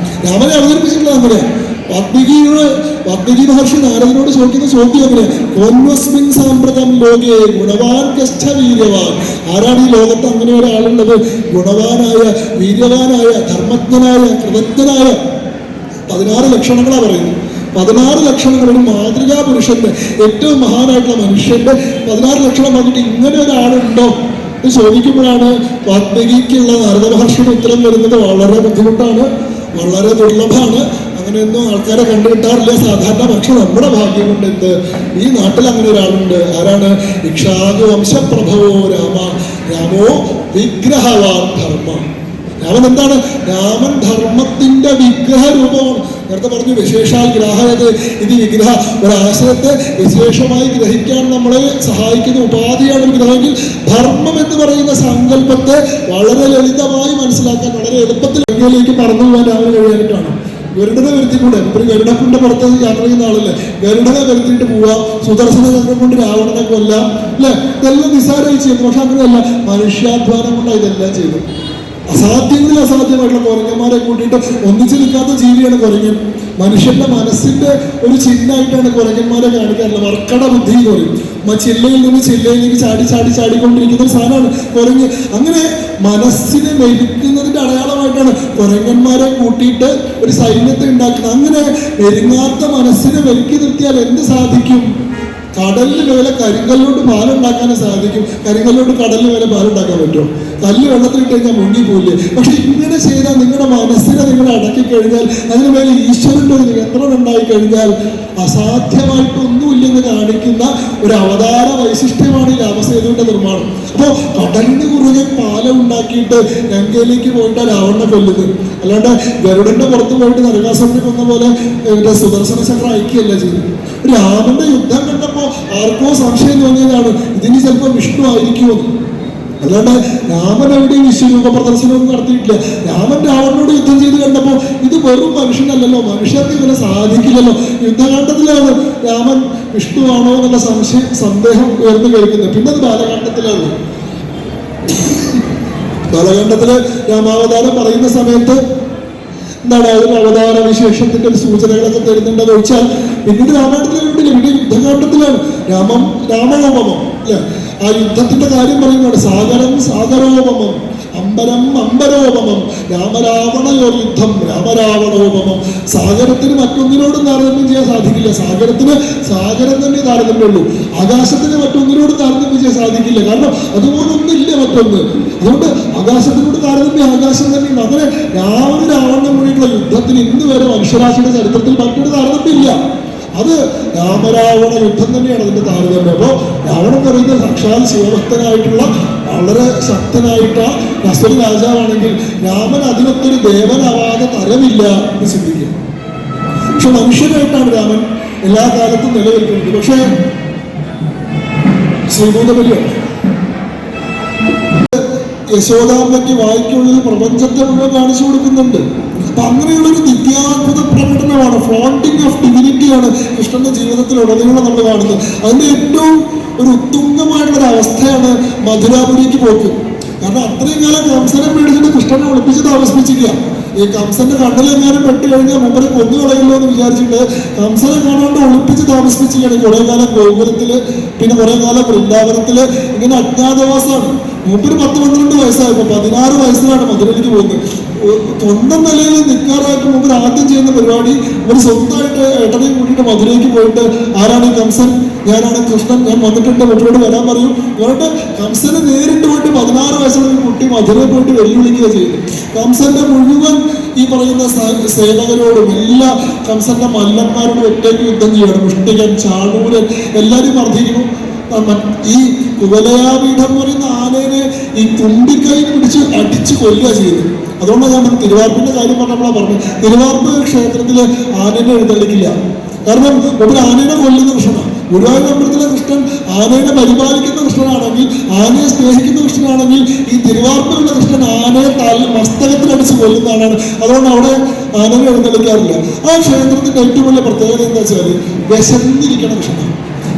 രാമനെ അവതരിപ്പിച്ചിട്ടുള്ളത് അങ്ങനെയാണ്. വാത്മീകി മഹർഷി നാരദനോട് ചോദിക്കുന്ന ചോദ്യം അങ്ങനെ, കോന്വസ്മിൻ സാമ്പ്രതം ലോകേ ഗുണവാൻ കശ്ച വീര്യവാൻ. ആരാണ് ഈ ലോകത്ത് അങ്ങനെ ഒരാളുള്ളത്? ഗുണവാനായ, വീര്യവാനായ, ധർമ്മജ്ഞനായ, കൃതജ്ഞനായ. 16 ലക്ഷണങ്ങളാണ് പറയുന്നത്. 16 ലക്ഷണങ്ങൾ ഒരു മാതൃകാ പുരുഷന്റെ, ഏറ്റവും മഹാനായിട്ടുള്ള മനുഷ്യന്റെ 16 ലക്ഷണം വന്നിട്ട് ഇങ്ങനെ ഒരാളുണ്ടോ എന്ന് ചോദിക്കുമ്പോഴാണ് വാത്മീകിക്കുള്ള നാരദ മഹർഷിയുടെ ഉത്തരം വരുന്നത്. വളരെ ബുദ്ധിമുട്ടാണ്, വളരെ ദുർലഭമാണ്, അങ്ങനെയൊന്നും ആൾക്കാരെ കണ്ടുകിട്ടാറില്ല സാധാരണ. പക്ഷെ നമ്മുടെ ഭാഗ്യം കൊണ്ട് എന്ത്, ഈ നാട്ടിൽ അങ്ങനെ ഒരാളുണ്ട്. ആരാണ്? ഇക്ഷാകു വംശപ്രഭവോ രാമോ വിഗ്രഹവാൻ ധർമ്മ. രാമൻ എന്താണ്? രാമൻ ധർമ്മത്തിന്റെ വിഗ്രഹ രൂപമാണ്. നേരത്തെ പറഞ്ഞു വിശേഷാൽ ഗ്രാഹയത്. ഇത് വിഗ്രഹ, ഒരാശയത്തെ വിശേഷമായി ഗ്രഹിക്കാൻ നമ്മളെ സഹായിക്കുന്ന ഉപാധിയാണ് വിഗ്രഹമെങ്കിൽ, ധർമ്മം എന്ന് പറയുന്ന സങ്കല്പത്തെ വളരെ ലളിതമായി മനസ്സിലാക്കാൻ, വളരെ എളുപ്പത്തിൽ ലങ്കയിലേക്ക് പറന്നു പോകാൻ രാമന് കഴിയാനായിട്ടാണ്. ഗരുഡനെ വരുത്തിക്കൂടെ? ഒരു ഗരുഡത്തിന്റെ പുറത്ത് യാത്ര ചെയ്യുന്ന ആളല്ലേ, ഗരുഡനെ വരുത്തിയിട്ട് പോവാം, സുദർശന ചക്രം കൊണ്ട് രാവണനെ കൊല്ലാം, അല്ലെ? ഇതെല്ലാം നിസ്സാരമായി ചെയ്യുന്നു. പക്ഷെ അങ്ങനെയല്ല, മനുഷ്യാധ്വാനം കൊണ്ടാണ് ഇതെല്ലാം ചെയ്തു. അസാധ്യങ്ങളിൽ അസാധ്യമായിട്ടുള്ള കുരങ്ങന്മാരെ കൂട്ടിയിട്ട് ഒന്നിച്ചു നിൽക്കാത്ത ജീവിയാണ് കുരങ്ങൻ. മനുഷ്യന്റെ മനസ്സിന്റെ ഒരു ചിഹ്നമായിട്ടാണ് കുരങ്ങന്മാരെ കാണിക്കാറുള്ളത്. വർക്കട ബുദ്ധി എന്ന് പറയും. ചില്ലയിൽ നിന്ന് ചില്ലയിലേക്ക് ചാടിക്കൊണ്ടിരിക്കുന്ന ഒരു സാധനമാണ് കുരങ്ങ്. അങ്ങനെ മനസ്സിനെ മെരുക്കുന്നതിന്റെ അടയാളമായിട്ടാണ് കുരങ്ങന്മാരെ കൂട്ടിയിട്ട് ഒരു സൈന്യത്തെ ഉണ്ടാക്കുന്നത്. അങ്ങനെ മെരുങ്ങാത്ത മനസ്സിനെ മെരുക്കി നിർത്തിയാൽ എന്ത് സാധിക്കും? കടലിന് മേലെ കരിങ്കല്ലോട്ട് പാലുണ്ടാക്കാനേ സാധിക്കും. കരിങ്കല്ലോട്ട് കടലിന് മേലെ പാലുണ്ടാക്കാൻ പറ്റുമോ? കല്ല് വെള്ളത്തിലിട്ട് കഴിഞ്ഞാൽ മുങ്ങിപ്പോയില്ലേ? പക്ഷെ ഇങ്ങനെ ചെയ്താൽ നിങ്ങളുടെ മനസ്സിനെ നിങ്ങൾ അടക്കി കഴിഞ്ഞാൽ, അതിന് മേലെ ഈശ്വരന്റെ ഒരു നിയന്ത്രണം ഉണ്ടായി കഴിഞ്ഞാൽ അസാധ്യമായിട്ടൊന്നുമില്ലെന്ന് കാണിക്കുന്ന ഒരു അവതാര വൈശിഷ്ട്യമാണ് ഈ രാമസേതുവിന്റെ നിർമ്മാണം. അപ്പോൾ കടലിന് കുറുകെ പാലം ഉണ്ടാക്കിയിട്ട് ലങ്കയിലേക്ക് പോയിട്ട് രാവണനെ കൊല്ലുന്നത്. അല്ലാണ്ട് ഗരുഡന്റെ പുറത്ത് പോയിട്ട് നരകാസുരനെ കൊന്ന പോലെ സുദർശന ചക്രം അയക്കുകയല്ല ചെയ്തത്. രാമന്റെ യുദ്ധം കണ്ടപ്പോ ആർക്കോ സംശയം തോന്നിയതാണ്, ഇതിന് ചിലപ്പോൾ വിഷ്ണു ആയിരിക്കുമെന്ന്. അല്ലാണ്ട് രാമൻ എവിടെയും വിശ്വരൂപ പ്രദർശനമൊന്നും നടത്തിയിട്ടില്ല. രാമൻ രാവണനോട് യുദ്ധം ചെയ്ത് കണ്ടപ്പോ ഇത് വെറും മനുഷ്യനല്ലല്ലോ, മനുഷ്യർക്ക് ഇവനെ സാധിക്കില്ലല്ലോ, യുദ്ധകാണ്ഡത്തിലാണ് രാമൻ വിഷ്ണുവാണോ എന്നുള്ള സന്ദേഹം ഉയർന്നു കേൾക്കുന്നത്. പിന്നെ അത് ബാലകാണ്ഡത്തിലാണ്. ബാലകാണ്ഡത്തില് രാമാവതാരം പറയുന്ന സമയത്ത് എന്താണ് അതിന് അവതാര വിശേഷത്തിന്റെ ഒരു സൂചനകളൊക്കെ തരുന്നുണ്ടെന്ന് ചോദിച്ചാൽ, പിന്നീട് രാമായണത്തിൽ എവിടെയില്ല, ഇവിടെ യുദ്ധകാണ്ഡത്തിലാണ് രാമോപമം അല്ലെ? ആ യുദ്ധത്തിന്റെ കാര്യം പറയുന്നുണ്ട്. സാഗരം സാഗരോപമം, അമ്പരം അമ്പരോപമം, രാമരാവണയോ യുദ്ധം രാമരാവണോപമം. സാഗരത്തിന് മറ്റൊന്നിനോടും താരതമ്യം ചെയ്യാൻ സാധിക്കില്ല. സാഗരത്തിന് സാഗരം തന്നെ താരതമ്യമുള്ളൂ. ആകാശത്തിന് മറ്റൊന്നിനോടും താരതമ്യം ചെയ്യാൻ സാധിക്കില്ല. കാരണം അതുപോലൊന്നില്ല മറ്റൊന്ന്. അതുകൊണ്ട് ആകാശത്തിനോട് താരതമ്യം ആകാശം തന്നെയാണ്. അങ്ങനെ രാവണനും കൂടിയിട്ടുള്ള യുദ്ധത്തിന് ഇന്ന് വരെ മനുഷ്യരാശിയുടെ ചരിത്രത്തിൽ മറ്റൊരു താരതമ്യമില്ല. അത് രാമരാവണ യുദ്ധം തന്നെയാണ് അതിന്റെ താരതമ്യം. അപ്പോ രാവണൻ പറയുന്നത് സാക്ഷാൽ ശിവഭക്തനായിട്ടുള്ള വളരെ ശക്തനായിട്ട് അസുര രാജാവാണെങ്കിൽ രാമൻ അതിനൊത്തൊരു ദേവനാവാതെ തരമില്ല എന്ന് ചിന്തിക്കുക. പക്ഷെ മനുഷ്യനായിട്ടാണ് രാമൻ എല്ലാ കാലത്തും നിലനിൽക്കുന്നത്. പക്ഷേ ശ്രീഭൂതബലിയോ യശോദാമ്മയ്ക്ക് വായിക്കുള്ളിൽ പ്രപഞ്ചത്തെ മുഴുവൻ കാണിച്ചു കൊടുക്കുന്നുണ്ട്. അപ്പൊ അങ്ങനെയുള്ളൊരു നിത്യാത്ഭുത പ്രകടനമാണ്, ഫ്ലോട്ടിംഗ് ഓഫ് ഡിവിനിറ്റിയാണ് കൃഷ്ണന്റെ ജീവിതത്തിൽ ഉടനീളം നമ്മൾ കാണുന്നത്. അതിന്റെ ഏറ്റവും ഒരു ഉത്തുംഗമായിട്ടുള്ളൊരു അവസ്ഥയാണ് മധുരാപുരിക്ക് പോക്ക്. കാരണം അത്രയും കാലം കംസനെ പേടിച്ചിട്ട് കൃഷ്ണനെ ഒളിപ്പിച്ച് താമസിപ്പിച്ചിരിക്കുക. ഈ കംസന്റെ കണ്ണിലെങ്ങാനും പെട്ട് കഴിഞ്ഞാൽ മുമ്പരെ കൊന്നു കളയല്ലോ എന്ന് വിചാരിച്ചിട്ട് കംസനെ കാണാണ്ട് ഒളിപ്പിച്ച് താമസിപ്പിച്ചിരിക്കുകയാണ്. കുറെ കാലം ഗോകുലത്തില്, പിന്നെ കുറെ കാലം വൃന്ദാവനത്തില്, ഇങ്ങനെ അജ്ഞാതവാസമാണ്. മൂപ്പര് 10-12 വയസ്സായപ്പോ 16 വയസ്സിലാണ് മധുരയിലേക്ക് പോകുന്നത്. സ്വന്തം നിലയിൽ നിൽക്കാറായിട്ട് മുമ്പ് ആദ്യം ചെയ്യുന്ന പരിപാടി ഒരു സ്വന്തമായിട്ട് ഏട്ടനെയും കൂട്ടിയിട്ട് മധുരയ്ക്ക് പോയിട്ട്, ആരാണ് ഈ കംസൻ, ഞാനാണ് കൃഷ്ണൻ, ഞാൻ വന്നിട്ടുണ്ട്, കുട്ടിയോട് വരാൻ പറയും. എന്നിട്ട് കംസന് നേരിട്ട് പോയിട്ട് 16 വയസ്സുള്ള ഒരു കുട്ടി മധുരയിൽ പോയിട്ട് വെല്ലുവിളിക്കുക ചെയ്തു. കംസന്റെ മുഴുവൻ ഈ പറയുന്ന സേവകരോടും എല്ലാ കംസന്റെ മല്ലന്മാരോടും ഒറ്റയ്ക്ക് യുദ്ധം ചെയ്യണം. മുഷ്ടികൻ, ചാണൂരൻ എല്ലാവരും മർദ്ദിക്കുന്നു. ഈ കുവലയാപീഠം എന്ന് പറയുന്ന ആനേനെ ഈ തുമ്പിക്കൈ പിടിച്ച് അടിച്ച് കൊല്ലുക ചെയ്തു. അതുകൊണ്ടാണ് ഞാൻ തിരുവാർപ്പിന്റെ കാര്യം പറഞ്ഞപ്പോഴാണ് പറഞ്ഞത്, തിരുവാർപ്പ് ക്ഷേത്രത്തില് ആനേനെ എഴുന്നള്ളിക്കില്ല. കാരണം ഒരു ആനേനെ കൊല്ലുന്ന കൃഷ്ണനാണ്. ഗുരുവായൂർ അമ്പലത്തിലെ കൃഷ്ണൻ ആനയെ പരിപാലിക്കുന്ന കൃഷ്ണനാണെങ്കിൽ, ആനയെ സ്നേഹിക്കുന്ന കൃഷ്ണനാണെങ്കിൽ, ഈ തിരുവാർപ്പിലുള്ള കൃഷ്ണൻ ആനയെ മസ്തകത്തിലടിച്ച് കൊല്ലുന്ന ആളാണ്. അതുകൊണ്ട് അവിടെ ആനയെ എഴുന്നള്ളിക്കാറില്ല. ആ ക്ഷേത്രത്തിന്റെ ഏറ്റവും വലിയ പ്രത്യേകത എന്താ വെച്ചാൽ വിശന്നിരിക്കണ കൃഷ്ണനാണ്.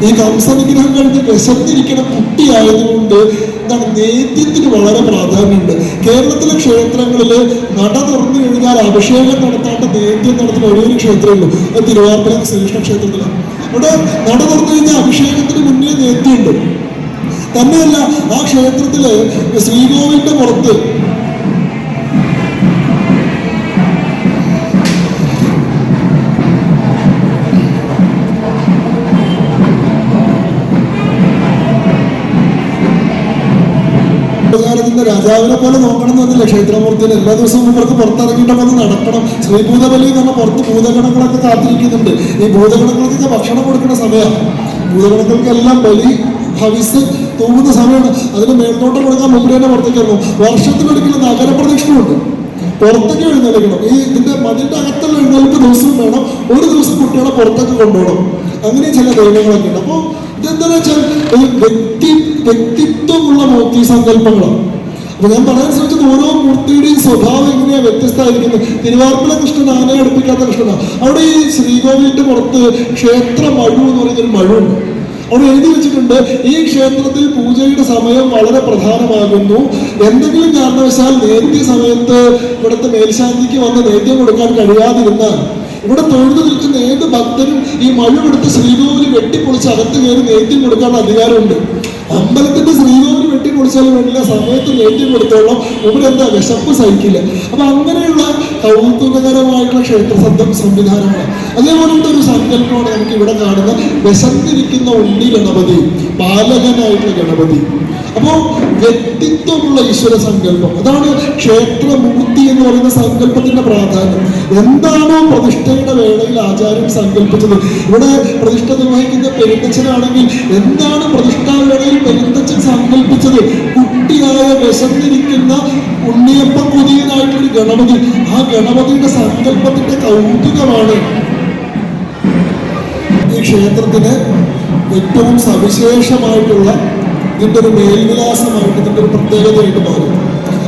ഈ കംസവിഗ്രഹം കഴിഞ്ഞ് വിശന്നിരിക്കുന്ന കുട്ടിയായതുകൊണ്ട് എന്താണ്, നേദ്യത്തിന് വളരെ പ്രാധാന്യമുണ്ട്. കേരളത്തിലെ ക്ഷേത്രങ്ങളിൽ നട തുറന്നു കഴിഞ്ഞാൽ അഭിഷേകം നടത്താണ്ട് നേദ്യം നടത്തുന്ന ഒരേ ഒരു ക്ഷേത്രമുള്ളൂ, അത് തിരുവാർപ്പുരം ശ്രീകൃഷ്ണ ക്ഷേത്രത്തിലാണ്. അവിടെ നട തുറന്നു കഴിഞ്ഞാൽ അഭിഷേകത്തിന് മുന്നേ നേദ്യമുണ്ട്. തന്നെയല്ല, ആ ക്ഷേത്രത്തില് ശ്രീകോവിലിന്റെ പുറത്ത് രാജാവിനെ പോലെ നോക്കണം എന്നല്ല ക്ഷേത്രമൂർത്തിയിൽ എല്ലാ ദിവസവും ഇവർക്ക് പുറത്തിറങ്ങിയിട്ട് വന്ന് നടക്കണം. ശ്രീഭൂതബലി എന്ന് പറഞ്ഞാൽ പുറത്ത് ഭൂതഗണങ്ങളൊക്കെ കാത്തിരിക്കുന്നുണ്ട്. ഈ ഭൂതഗണങ്ങൾക്കൊക്കെ ഭക്ഷണം കൊടുക്കുന്ന സമയമാണ്. ഭൂതഗണങ്ങൾക്കെല്ലാം ബലി ഹവിസ് തൂങ്ങുന്ന സമയമാണ്. അതിന് മേൽനോട്ടം കൊടുക്കാൻ മുമ്പ് തന്നെ പുറത്തേക്ക് ഇറങ്ങും. വർഷത്തിലൊരിക്കലും നഗരപ്രദക്ഷിണമുണ്ട്, പുറത്തേക്ക് എഴുന്നള്ളിക്കണം. ഈ ഇതിന്റെ മതിന്റെ അകത്തുള്ള എഴുന്നള്ളിപ്പ് ദിവസവും വേണം. ഒരു ദിവസം കുട്ടികളെ പുറത്തേക്ക് കൊണ്ടുപോകണം. അങ്ങനെ ചില ദൈവങ്ങളൊക്കെ ഉണ്ട്. അപ്പോൾ ഇതെന്താണെന്ന് വെച്ചാൽ ഒരു വ്യക്തിത്വമുള്ള മൂർത്തി സങ്കല്പങ്ങളാണ്. അപ്പൊ ഞാൻ പറയാൻ ശ്രമിച്ചത് ഓരോ മൂർത്തിയുടെയും സ്വഭാവം എങ്ങനെയാ വ്യത്യസ്തമായിരിക്കുന്നത്. തിരുവാർപ്പിലെ കൃഷ്ണൻ ആനയെ അടുപ്പിക്കാത്ത കൃഷ്ണനാണ്. അവിടെ ഈ ശ്രീകോവിലിന്റെ പുറത്ത് ക്ഷേത്ര മഴു എന്ന് പറയുന്നൊരു മഴുണ്ട്. അവിടെ എഴുതി വെച്ചിട്ടുണ്ട്, ഈ ക്ഷേത്രത്തിൽ പൂജയുടെ സമയം വളരെ പ്രധാനമാകുന്നു. എന്തെങ്കിലും കാരണവശാൽ നേദ്യ സമയത്ത് ഇവിടുത്തെ മേൽശാന്തിക്ക് വന്ന് നേദ്യം കൊടുക്കാൻ കഴിയാതിരുന്നാൽ ഇവിടെ തൊഴുതു നിൽക്കുന്ന ഏത് ഭക്തനും ഈ മഴുവെടുത്ത് ശ്രീകോവിൽ വെട്ടിപ്പൊളിച്ച് അകത്ത് കയറി നേദ്യം കൊടുക്കാനുള്ള അധികാരമുണ്ട്. അമ്പലത്തിന്റെ ശ്രീകോവിൽ വെട്ടിപ്പൊളിച്ചാലും വേണ്ടില്ല, സമയത്ത് നേദ്യം കൊടുത്തോളം ഇവരെന്താ വിശപ്പ് സഹിക്കില്ല. അപ്പൊ അങ്ങനെയുള്ള കൗതുകകരമായിട്ടുള്ള ക്ഷേത്ര സംവിധാനമാണ്. അതേപോലത്തെ ഒരു സങ്കല്പമാണ് നമുക്ക് ഇവിടെ കാണുന്ന വിശന്നിരിക്കുന്ന ഉണ്ണി ഗണപതി, പാലകനായിട്ടുള്ള ഗണപതി. അപ്പോ വ്യക്തിത്വമുള്ള ഈശ്വര സങ്കല്പം, അതാണ് ക്ഷേത്രമൂർത്തി എന്ന് പറയുന്ന സങ്കല്പത്തിന്റെ പ്രാധാന്യം. എന്താണോ പ്രതിഷ്ഠയുടെ വേളയിൽ ആചാര്യം സങ്കല്പിച്ചത്, ഇവിടെ പ്രതിഷ്ഠ നിർവഹിക്കുന്ന പെരുന്തച്ഛനാണെങ്കിൽ എന്താണ് പ്രതിഷ്ഠാ വേളയിൽ പെരുന്തച്ഛൻ സങ്കല്പിച്ചത്? കുട്ടിയായ വിശന്നിരിക്കുന്ന ഉണ്ണിയപ്പ കുതിയനായിട്ടൊരു ഗണപതി. ആ ഗണപതിയുടെ സങ്കല്പത്തിന്റെ കൗതുകമാണ് ഈ ക്ഷേത്രത്തിന് ഏറ്റവും സവിശേഷമായിട്ടുള്ള ഇതിന്റെ ഒരു മേൽവിലാസമായിട്ട്, ഇതിന്റെ ഒരു പ്രത്യേകതയായിട്ട് മാറും.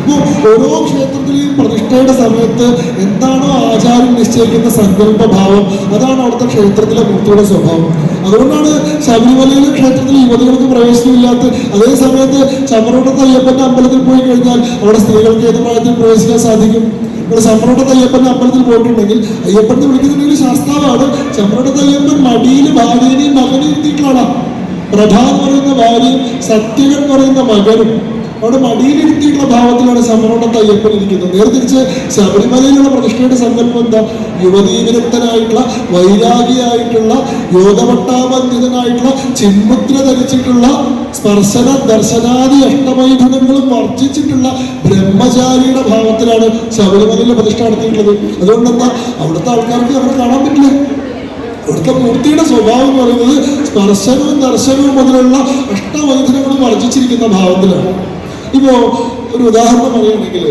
അപ്പോൾ ഓരോ ക്ഷേത്രത്തിലെയും പ്രതിഷ്ഠയുടെ സമയത്ത് എന്താണോ ആചാരം നിശ്ചയിക്കുന്ന സങ്കല്പഭാവം, അതാണ് അവിടുത്തെ ക്ഷേത്രത്തിലെ മൂർത്തിയുടെ സ്വഭാവം. അതുകൊണ്ടാണ് ശബരിമലയിലെ ക്ഷേത്രത്തിൽ യുവതികൾക്ക് പ്രവേശനമില്ലാത്ത, അതേ സമയത്ത് ചമ്രവട്ടത്തെ അയ്യപ്പന്റെ അമ്പലത്തിൽ പോയി കഴിഞ്ഞാൽ അവിടെ സ്ത്രീകൾക്ക് ഏത് പ്രായത്തിൽ പ്രവേശിക്കാൻ സാധിക്കും. ഇവിടെ ചമ്രവട്ടത്തെ അയ്യപ്പന്റെ അമ്പലത്തിൽ പോയിട്ടുണ്ടെങ്കിൽ അയ്യപ്പനെ വിളിക്കുന്നുണ്ടെങ്കിൽ ശാസ്താവാണ്. ചമ്രവട്ടത്തെ അയ്യപ്പൻ മടിയിൽ ഭാര്യനെയും മകനെയും ഇരുത്തിയിട്ടുള്ള പ്രഭ എന്ന് പറയുന്ന ഭാര്യയും സത്യകൻ എന്ന് പറയുന്ന മകനും അവിടെ മടിയിലിരുത്തിയിട്ടുള്ള ഭാവത്തിലാണ് ചമ്രവട്ടത്തെ അയ്യപ്പൻ ഇരിക്കുന്നത്. നേർതിരിച്ച് ശബരിമലയിലുള്ള പ്രതിഷ്ഠയുടെ സങ്കല്പം എന്താ? യുവതീവിരുദ്ധനായിട്ടുള്ള, വൈരാഗിയായിട്ടുള്ള, യോഗപട്ടാബന്ധിതനായിട്ടുള്ള, ചിന്മുദ്ര ധരിച്ചിട്ടുള്ള, സ്പർശന ദർശനാദി അഷ്ടമൈഥുനങ്ങളും വർജിച്ചിട്ടുള്ള ബ്രഹ്മചാരിയുടെ ഭാവത്തിലാണ് ശബരിമലയിലെ പ്രതിഷ്ഠ നടത്തിയിട്ടുള്ളത്. അതുകൊണ്ടെന്താ, അവിടുത്തെ ആൾക്കാർക്ക് അവിടെ കാണാൻ പറ്റില്ല. ഇവിടുത്തെ മൂർത്തിയുടെ സ്വഭാവം എന്ന് പറയുന്നത് സ്പർശനവും ദർശനവും മുതലുള്ള അഷ്ടവൈദ്യങ്ങളും വർജിച്ചിരിക്കുന്ന ഭാവത്തിലാണ്. ഇപ്പോ ഒരു ഉദാഹരണം പറയുകയാണെങ്കിൽ,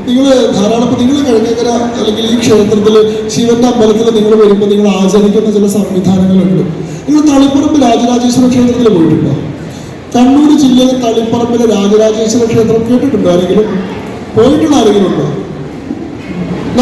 നിങ്ങൾ ധാരാളം നിങ്ങൾ കഴിഞ്ഞകര അല്ലെങ്കിൽ ഈ ക്ഷേത്രത്തിൽ ശിവന്റെ അമ്പലത്തിൽ നിങ്ങൾ വരുമ്പോൾ നിങ്ങൾ ആചരിക്കുന്ന ചില സംവിധാനങ്ങളുണ്ട്. നിങ്ങൾ തളിപ്പറമ്പ് രാജരാജേശ്വര ക്ഷേത്രത്തിൽ പോയിട്ടുണ്ടോ? കണ്ണൂർ ജില്ലയിലെ തളിപ്പറമ്പിലെ രാജരാജേശ്വര ക്ഷേത്രം കേട്ടിട്ടുണ്ടോ? ആരെങ്കിലും പോയിട്ടുള്ള ആരെങ്കിലും ഉണ്ടോ?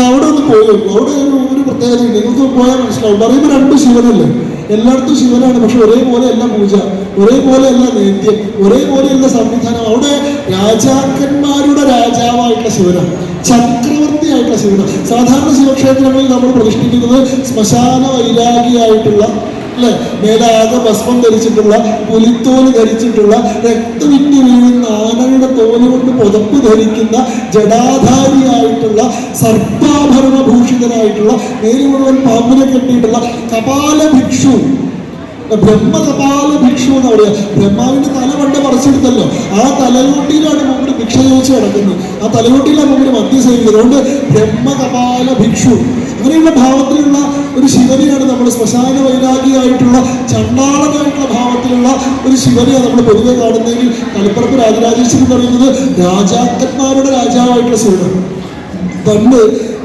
അവിടെ ഒന്ന് പോയി നോക്കും. അവിടെ ഒരു പ്രത്യേകത നിങ്ങൾക്ക് പോയാൽ മനസ്സിലാവും. പറയുമ്പോൾ രണ്ട് ശിവനല്ലേ, എല്ലായിടത്തും ശിവനാണ്, പക്ഷെ ഒരേപോലെയല്ല പൂജ, ഒരേപോലെയല്ല നേദ്യം, ഒരേപോലെയല്ല സംവിധാനം. അവിടെ രാജാക്കന്മാരുടെ രാജാവായിട്ടുള്ള ശിവനാണ്, ചക്രവർത്തിയായിട്ടുള്ള ശിവനാണ്. സാധാരണ ശിവക്ഷേത്രങ്ങളിൽ നമ്മൾ പ്രതിഷ്ഠിക്കുന്നത് ശ്മശാന വൈരാഗിയായിട്ടുള്ള, അല്ലെ, മേലാകെ ഭസ്മം ധരിച്ചിട്ടുള്ള, പുലിത്തോല് ധരിച്ചിട്ടുള്ള, രക്തവിറ്റ് വീഴുന്ന ആനയുടെ തോല് കൊണ്ട് പുതപ്പ് ധരിക്കുന്ന, ജടാധാരിയായിട്ടുള്ള, സർപ്പാഭരണഭൂഷിതനായിട്ടുള്ള, മേല് മുഴുവൻ പാമ്പിനെ കെട്ടിയിട്ടുള്ള കപാല ഭിക്ഷു, ബ്രഹ്മകപാല ഭിക്ഷു എന്ന് പറയുക. ബ്രഹ്മാവിന്റെ തല പണ്ട് പറിച്ചെടുത്തല്ലോ, ആ തലയോട്ടിയിലാണ് മുമ്പിൽ ഭിക്ഷ ചോദിച്ച് കിടക്കുന്നത്, ആ തലയോട്ടിയിലാണ് മുമ്പിൽ മദ്യ സേവിക്കുന്നത്. അതുകൊണ്ട് ബ്രഹ്മകപാല ഭിക്ഷു അങ്ങനെയുള്ള ഭാവത്തിലുള്ള ഒരു ശിവനെയാണ് നമ്മൾ, ശ്മശാന വൈരാഗിയായിട്ടുള്ള, ചണ്ടാളനായിട്ടുള്ള ഭാവത്തിലുള്ള ഒരു ശിവനെയാണ് നമ്മൾ പൊതുവെ കാണുന്നതെങ്കിൽ തളിപ്പറമ്പ് രാജരാജേശ്വരി എന്ന് പറയുന്നത് രാജാക്കന്മാരുടെ രാജാവായിട്ടുള്ള ശിവനാണ്. പണ്ട്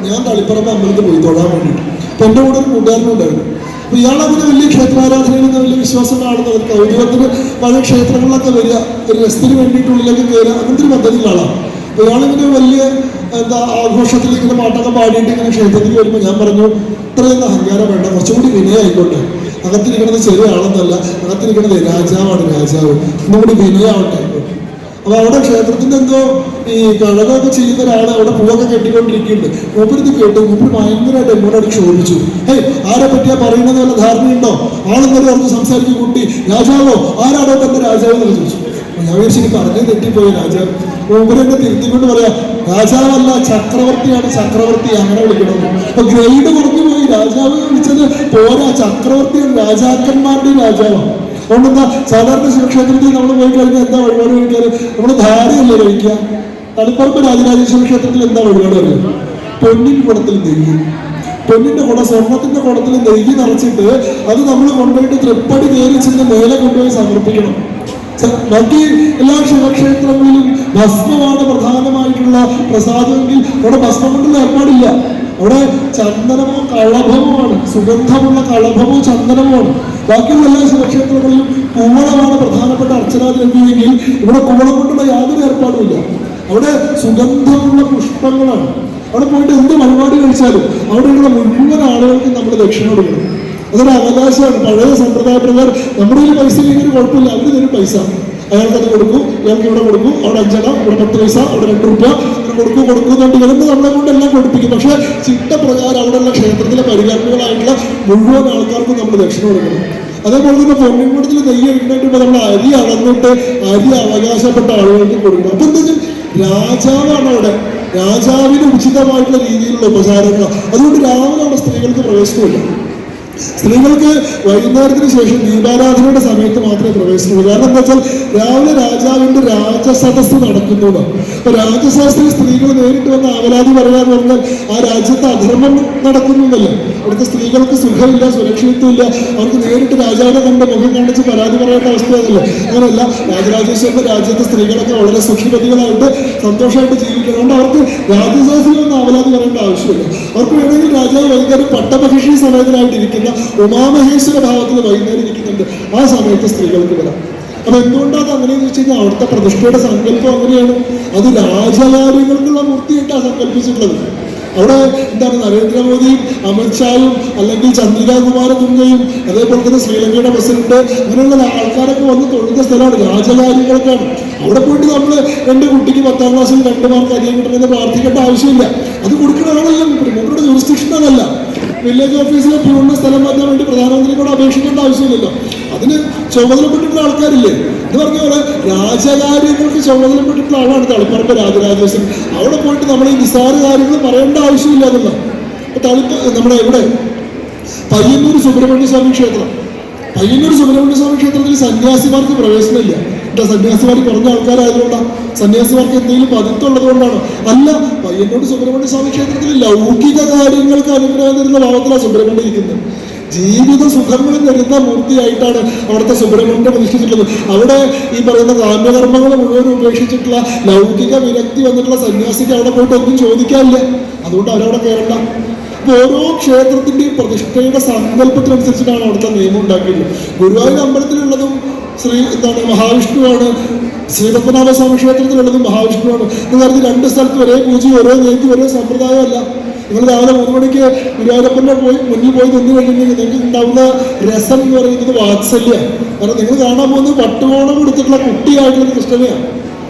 ഞാൻ തളിപ്പറമ്പ് അമ്പലത്തിൽ പോയി തൊഴാൻ വേണ്ടിയിട്ട്. അപ്പൊ എൻ്റെ കൂടെ ഒരു കൂട്ടുകാരനുണ്ടായിരുന്നു. അപ്പൊ ഇയാളങ്ങനെ വലിയ ക്ഷേത്രാരാധനയിൽ നിന്ന് വലിയ വിശ്വാസം കാണുന്നത്, കൗതുകത്തിന് പല ക്ഷേത്രങ്ങളിലൊക്കെ വരിക, ഒരു രസത്തിന് വേണ്ടിയിട്ട് ഉള്ളിലേക്ക് കയറുക, അങ്ങനത്തെ ഒരു പദ്ധതിയുള്ള ആളാണ്. അപ്പൊ ഇയാളിങ്ങനെ വലിയ ആഘോഷത്തിൽ ഇങ്ങനെ പാട്ടൊക്കെ പാടിയിട്ട് ഇങ്ങനെ ക്ഷേത്രത്തിൽ വരുമ്പോൾ ഞാൻ പറഞ്ഞു, ഇത്രയൊന്നും അഹങ്കാരം വേണ്ട, കുറച്ചുകൂടി വിനയായിക്കോട്ടെ. അകത്തിരിക്കണത് ചെറിയ ആളെന്നല്ല, അകത്തിരിക്കണത് രാജാവാണ്, രാജാവ്, ഒന്നുകൂടി വിനയാവട്ടെ. അപ്പൊ അവിടെ ക്ഷേത്രത്തിന്റെ എന്തോ ഈ കഴകമൊക്കെ ചെയ്യുന്ന ഒരാൾ അവിടെ പൂവൊക്കെ കെട്ടിക്കൊണ്ടിരിക്കുന്നുണ്ട്. മൂപ്പരിത് കേട്ടു, മൂപ്പര് ഭയങ്കരമായിട്ട് എന്നോട് ക്ഷോഭിച്ചു. ഹേയ്, ആരെ പറ്റിയാ പറയുന്നത് വല്ല ധാരണയുണ്ടോ? ആളെന്നൊരു പറഞ്ഞ് സംസാരിക്കും, കുട്ടി രാജാവോ, ആരാടോ തന്റെ രാജാവ് എന്നൊക്കെ ചോദിച്ചു. ഞാൻ വിചാരിച്ചു പറഞ്ഞ് തെറ്റിപ്പോയി രാജാവ്. മൂപ്പരെന്നെ തിരുത്തിക്കൊണ്ട് പറയാ, രാജാവല്ല ചക്രവർത്തിയാണ്, ചക്രവർത്തി അങ്ങനെ വിളിക്കണം. അപ്പൊ ഗ്രേഡ് കുറഞ്ഞു പോയി, രാജാവ് വിളിച്ചത് പോരാ, ചക്രവർത്തിയാണ്, രാജാക്കന്മാരുടെയും രാജാവാണ്. അതുകൊണ്ടെന്താ, സാധാരണ ശിവക്ഷേത്രത്തിൽ നമ്മൾ പോയി കഴിഞ്ഞാൽ എന്താ വഴിപാട് കഴിക്കാറ്? നമ്മൾ ധാരയല്ലേ കഴിക്കുക. തളിപ്പറമ്പ് രാജരാജേശ്വര ക്ഷേത്രത്തിൽ എന്താ വഴിപാട് അറിയാം? പൊന്നിൻ കുടത്തിൽ നെയ്യ്, പൊന്നിന്റെ കുട, സ്വർണത്തിന്റെ കുടത്തിൽ നെയ്യ് നിറച്ചിട്ട് അത് നമ്മൾ കൊണ്ടുപോയിട്ട് തൃപ്പടി കയറി ചെന്ന് മേലെ കൊണ്ടുപോയി സമർപ്പിക്കണം. ബാക്കി എല്ലാ ശിവക്ഷേത്രങ്ങളിലും ഭസ്മമാണ് പ്രധാനമായിട്ടുള്ള പ്രസാദമെങ്കിൽ അവിടെ ഭസ്മം കൊണ്ടുള്ള ഏർപ്പാടില്ല. അവിടെ ചന്ദനമോ കളഭവുമാണ്, സുഗന്ധമുള്ള കളഭമോ ചന്ദനവുമാണ്. ബാക്കിയുള്ള എല്ലാ ശിവക്ഷേത്രങ്ങളിലും കുവളമാണ് പ്രധാനപ്പെട്ട അർച്ചനാദ്രവ്യമെങ്കിൽ ഇവിടെ കുവളം കൊണ്ടുള്ള യാതൊരു ഏർപ്പാടുമില്ല. അവിടെ സുഗന്ധമുള്ള പുഷ്പങ്ങളാണ്. അവിടെ പോയിട്ട് എന്ത് വഴിപാട് കഴിച്ചാലും അവിടെയുള്ള മുഴുവൻ ആളുകൾക്കും നമ്മൾ ദക്ഷിണ കൊടുക്കണം. അതൊരു അവകാശമാണ്. പഴയ സമ്പ്രദായ പ്രകാരം നമ്മുടെ കയ്യിൽ പൈസ ഇല്ലെങ്കിൽ കുഴപ്പമില്ല, അവർ തരും പൈസ, അയാൾക്കത് കൊടുക്കും, ഇയാൾക്ക് ഇവിടെ കൊടുക്കും, അവിടെ 5 അണ, ഇവിടെ 10 പൈസ, അവിടെ 2 രൂപ കൊടുക്കുന്നുണ്ട്. ഇവരെന്ന് നമ്മളെ കൊണ്ടെല്ലാം കൊടുപ്പിക്കും. പക്ഷെ ചിട്ടപ്രകാരം അവിടെയുള്ള ക്ഷേത്രത്തിലെ പരികർമ്മികളായിട്ടുള്ള മുഴുവൻ ആൾക്കാർക്കും നമ്മൾ ദക്ഷിണ കൊടുക്കണം. അതേപോലെ തന്നെ പൊന്നിൻകുടത്തിൽ നെയ്യ് ഇട്ടിട്ട് നമ്മൾ അരി അളന്നിട്ട് അരി അവകാശപ്പെട്ട ആളുകൾക്ക് കൊടുക്കണം. അപ്പൊ എന്താ, രാജാവാണ് അവിടെ, രാജാവിന് ഉചിതമായിട്ടുള്ള രീതിയിലുള്ള ഉപചാരങ്ങളാണ്. അതുകൊണ്ട് രാവിലെ അവിടെ സ്ത്രീകൾക്ക് പ്രവേശനമില്ല. സ്ത്രീകൾക്ക് വൈകുന്നേരത്തിന് ശേഷം ദീപാരാധനയുടെ സമയത്ത് മാത്രമേ പ്രവേശനമുള്ളൂ. കാരണം എന്താ വെച്ചാൽ രാവിലെ രാജാവിന്റെ രാജസദസ് നടക്കുന്നതാണ്. അപ്പൊ രാജസദസ്സിൽ സ്ത്രീകൾ നേരിട്ട് വന്ന് ആവലാതി പറയാന്ന് പറഞ്ഞാൽ ആ രാജ്യത്ത് അധർമ്മം നടക്കുന്നതല്ല. അവിടുത്തെ സ്ത്രീകൾക്ക് സുഖമില്ല, സുരക്ഷിതത്വമില്ല. അവർക്ക് നേരിട്ട് രാജാവിനെ കണ്ട് മുഖം കാണിച്ച് പരാതി പറയേണ്ട അവസ്ഥയല്ല. അങ്ങനെയല്ല, രാജരാജേശ്വരന്റെ രാജ്യത്തെ സ്ത്രീകളൊക്കെ വളരെ സുഖിപതികളായിട്ട് സന്തോഷമായിട്ട് ജീവിക്കണം. അതുകൊണ്ട് അവർക്ക് രാജസദസ്സിൽ വന്ന് ആവലാതി പറയേണ്ട ആവശ്യമില്ല. അവർക്ക് വേണമെങ്കിൽ രാജാവ് വൈകുന്നേരം പട്ടമഹിഷി സമയത്തിനായിട്ടിരിക്കുന്ന ഉമാമഹേശ്വര ഭാവത്തിൽ വൈകുന്നേരം ഇരിക്കുന്നുണ്ട്, ആ സമയത്ത് സ്ത്രീകൾക്ക് വരാം. അപ്പൊ എന്തുകൊണ്ടാണ് അങ്ങനെയെന്ന് വെച്ച് കഴിഞ്ഞാൽ അവിടുത്തെ പ്രതിഷ്ഠയുടെ സങ്കല്പം അങ്ങനെയാണ്. അത് രാജകാര്യങ്ങൾക്കുള്ള മൂർത്തിയായിട്ടാണ് സങ്കല്പിച്ചിട്ടുള്ളത്. അവിടെ എന്താണ്, നരേന്ദ്രമോദിയും അമിത്ഷായും അല്ലെങ്കിൽ ചന്ദ്രികാ കുമാരതുംഗയും അതേപോലെ തന്നെ ശ്രീലങ്കയുടെ പ്രസിഡന്റ് അങ്ങനെയുള്ള ആൾക്കാരൊക്കെ വന്ന് തൊഴുന്ന സ്ഥലമാണ്, രാജകാര്യങ്ങൾക്കാണ്. അവിടെ പോയിട്ട് നമ്മൾ എൻ്റെ കുട്ടിക്ക് 10ാം ക്ലാസ്സിൽ 2 മാർക്ക് അധികം കിട്ടണമെന്ന് പ്രാർത്ഥിക്കേണ്ട ആവശ്യമില്ല. അത് കൊടുക്കണമെന്നല്ല, മുമ്പുടെ ജൂറിസ്ഡിക്ഷൻ അതല്ല. വില്ലേജ് ഓഫീസിലെ പ്യൂണിന് സ്ഥലം മാറ്റാൻ വേണ്ടി പ്രധാനമന്ത്രിയോട് അപേക്ഷിക്കേണ്ട ആവശ്യമില്ലല്ലോ. അതിന് ചുമതലപ്പെട്ടിട്ടുള്ള ആൾക്കാരില്ലേ എന്ന് പറഞ്ഞ പോലെ രാജകാര്യങ്ങൾക്ക് ചുമതലപ്പെട്ടിട്ടുള്ള ആളാണ് തളിപ്പറമ്പ് രാജരാജേശ്വരൻ. അവിടെ പോയിട്ട് നമ്മൾ ഈ നിസ്സാര കാര്യങ്ങൾ പറയേണ്ട ആവശ്യമില്ല എന്നുള്ള. നമ്മുടെ ഇവിടെ പയ്യന്നൂർ സുബ്രഹ്മണ്യ സ്വാമി ക്ഷേത്രം, പയ്യന്നൂർ സുബ്രഹ്മണ്യ സ്വാമി ക്ഷേത്രത്തിൽ സന്യാസിമാർക്ക് പ്രവേശനമില്ല. എന്താ, സന്യാസിമാർ കുറഞ്ഞ ആൾക്കാരായതുകൊണ്ടാണ്? സന്യാസിമാർക്ക് എന്തെങ്കിലും പതിത്തുള്ളത് കൊണ്ടാണ്? അല്ല, പയ്യന്നൂർ സുബ്രഹ്മണ്യ സ്വാമി ക്ഷേത്രത്തിൽ ലൗകിക കാര്യങ്ങൾക്ക് അനുഗ്രഹം തരുന്ന ഭാവത്തിലാണ് സുബ്രഹ്മണ്യം ഇരിക്കുന്നത്. ജീവിത സുഖങ്ങൾ തരുന്ന മൂർത്തിയായിട്ടാണ് അവിടുത്തെ സുബ്രഹ്മണ്യം പ്രതിഷ്ഠിച്ചിട്ടുള്ളത്. അവിടെ ഈ പറയുന്ന കാമ്യകർമ്മങ്ങൾ മുഴുവൻ ഉപേക്ഷിച്ചിട്ടുള്ള ലൗകിക വിരക്തി വന്നിട്ടുള്ള സന്യാസിക്ക് അവിടെ പോയിട്ട് ഒന്നും ചോദിക്കാനില്ല. അതുകൊണ്ട് അവരവിടെ കയറണ്ട. അപ്പൊ ഓരോ ക്ഷേത്രത്തിന്റെയും പ്രതിഷ്ഠയുടെ സങ്കല്പത്തിനനുസരിച്ചിട്ടാണ് അവിടുത്തെ നിയമം ഉണ്ടാക്കിയിട്ടുള്ളത്. ഗുരുവായൂർ അമ്പലത്തിലുള്ളതും മഹാവിഷ്ണുവാണ്, ശ്രീപത്മനാഭസ്വാമി ക്ഷേത്രത്തിലുള്ളതും മഹാവിഷ്ണുവാണ്. എന്ന് പറഞ്ഞ് 2 സ്ഥലത്ത് ഒരേ പൂജ, ഒരേ നേതി, ഒരേ സമ്പ്രദായമല്ല. നിങ്ങൾ രാവിലെ 3 മണിക്ക് ഗുരുവായൂരപ്പൻ്റെ മുന്നിൽ പോയി നിന്ന് കഴിഞ്ഞിട്ടുണ്ടെങ്കിൽ നിങ്ങൾക്ക് ഉണ്ടാവുന്ന രസം എന്ന് പറയുന്നത് വാത്സല്യമാണ്. കാരണം നിങ്ങൾ കാണാൻ പോകുന്നത് പട്ടുകോണം കൊടുത്തിട്ടുള്ള കുട്ടിയായിട്ടുള്ള കൃഷ്ണനെയാണ്.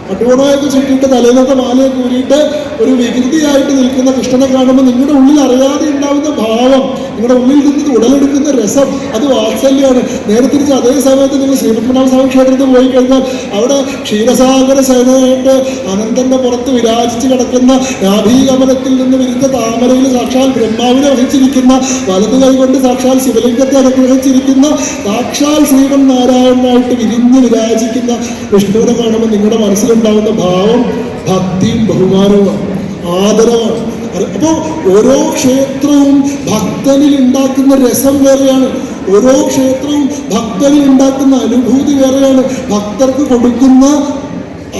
പട്ടുകോണമൊക്കെ ചുറ്റിയിട്ട് തലേന്നത്തെ മാലയൊക്കെ ഊരിയിട്ട് ഒരു വികൃതിയായിട്ട് നിൽക്കുന്ന കൃഷ്ണനെ കാണുമ്പോൾ നിങ്ങളുടെ ഉള്ളിൽ അറിയാതെ ഉണ്ടാവുന്ന ഭാവം, നിങ്ങളുടെ ഉള്ളിൽ നിന്ന് ഉടലെടുക്കുന്ന രസം, അത് വാത്സല്യമാണ്. നേരെ തിരിച്ച് അതേ സമയത്ത് നിങ്ങൾ ശ്രീപത്മനാഭസ്വാമി ക്ഷേത്രത്തിൽ പോയി കഴിഞ്ഞാൽ അവിടെ ക്ഷീരസാഗര സേനയായിട്ട് അനന്തന്റെ പുറത്ത് വിരാജിച്ച് കിടക്കുന്ന നാഭീകമലത്തിൽ നിന്ന് വിരുദ്ധ താമരയിൽ സാക്ഷാൽ ബ്രഹ്മാവിനെ വഹിച്ചിരിക്കുന്ന, വലതു കൈകൊണ്ട് സാക്ഷാൽ ശിവലിംഗത്തെ അനുഗ്രഹിച്ചിരിക്കുന്ന സാക്ഷാൽ ശ്രീമൻ നാരായണനായിട്ട് വിരിഞ്ഞ് വിരാജിക്കുന്ന വിഷ്ണുവിനെ കാണുമ്പോൾ നിങ്ങളുടെ മനസ്സിലുണ്ടാവുന്ന ഭാവം ഭക്തിയും ബഹുമാനവുമാണ്, ആദരവാണ്. അപ്പോൾ ഓരോ ക്ഷേത്രവും ഭക്തനിൽ ഉണ്ടാക്കുന്ന രസം വേറെയാണ്. ഓരോ ക്ഷേത്രവും ഭക്തനിൽ ഉണ്ടാക്കുന്ന അനുഭൂതി വേറെയാണ്. ഭക്തർക്ക് കൊടുക്കുന്ന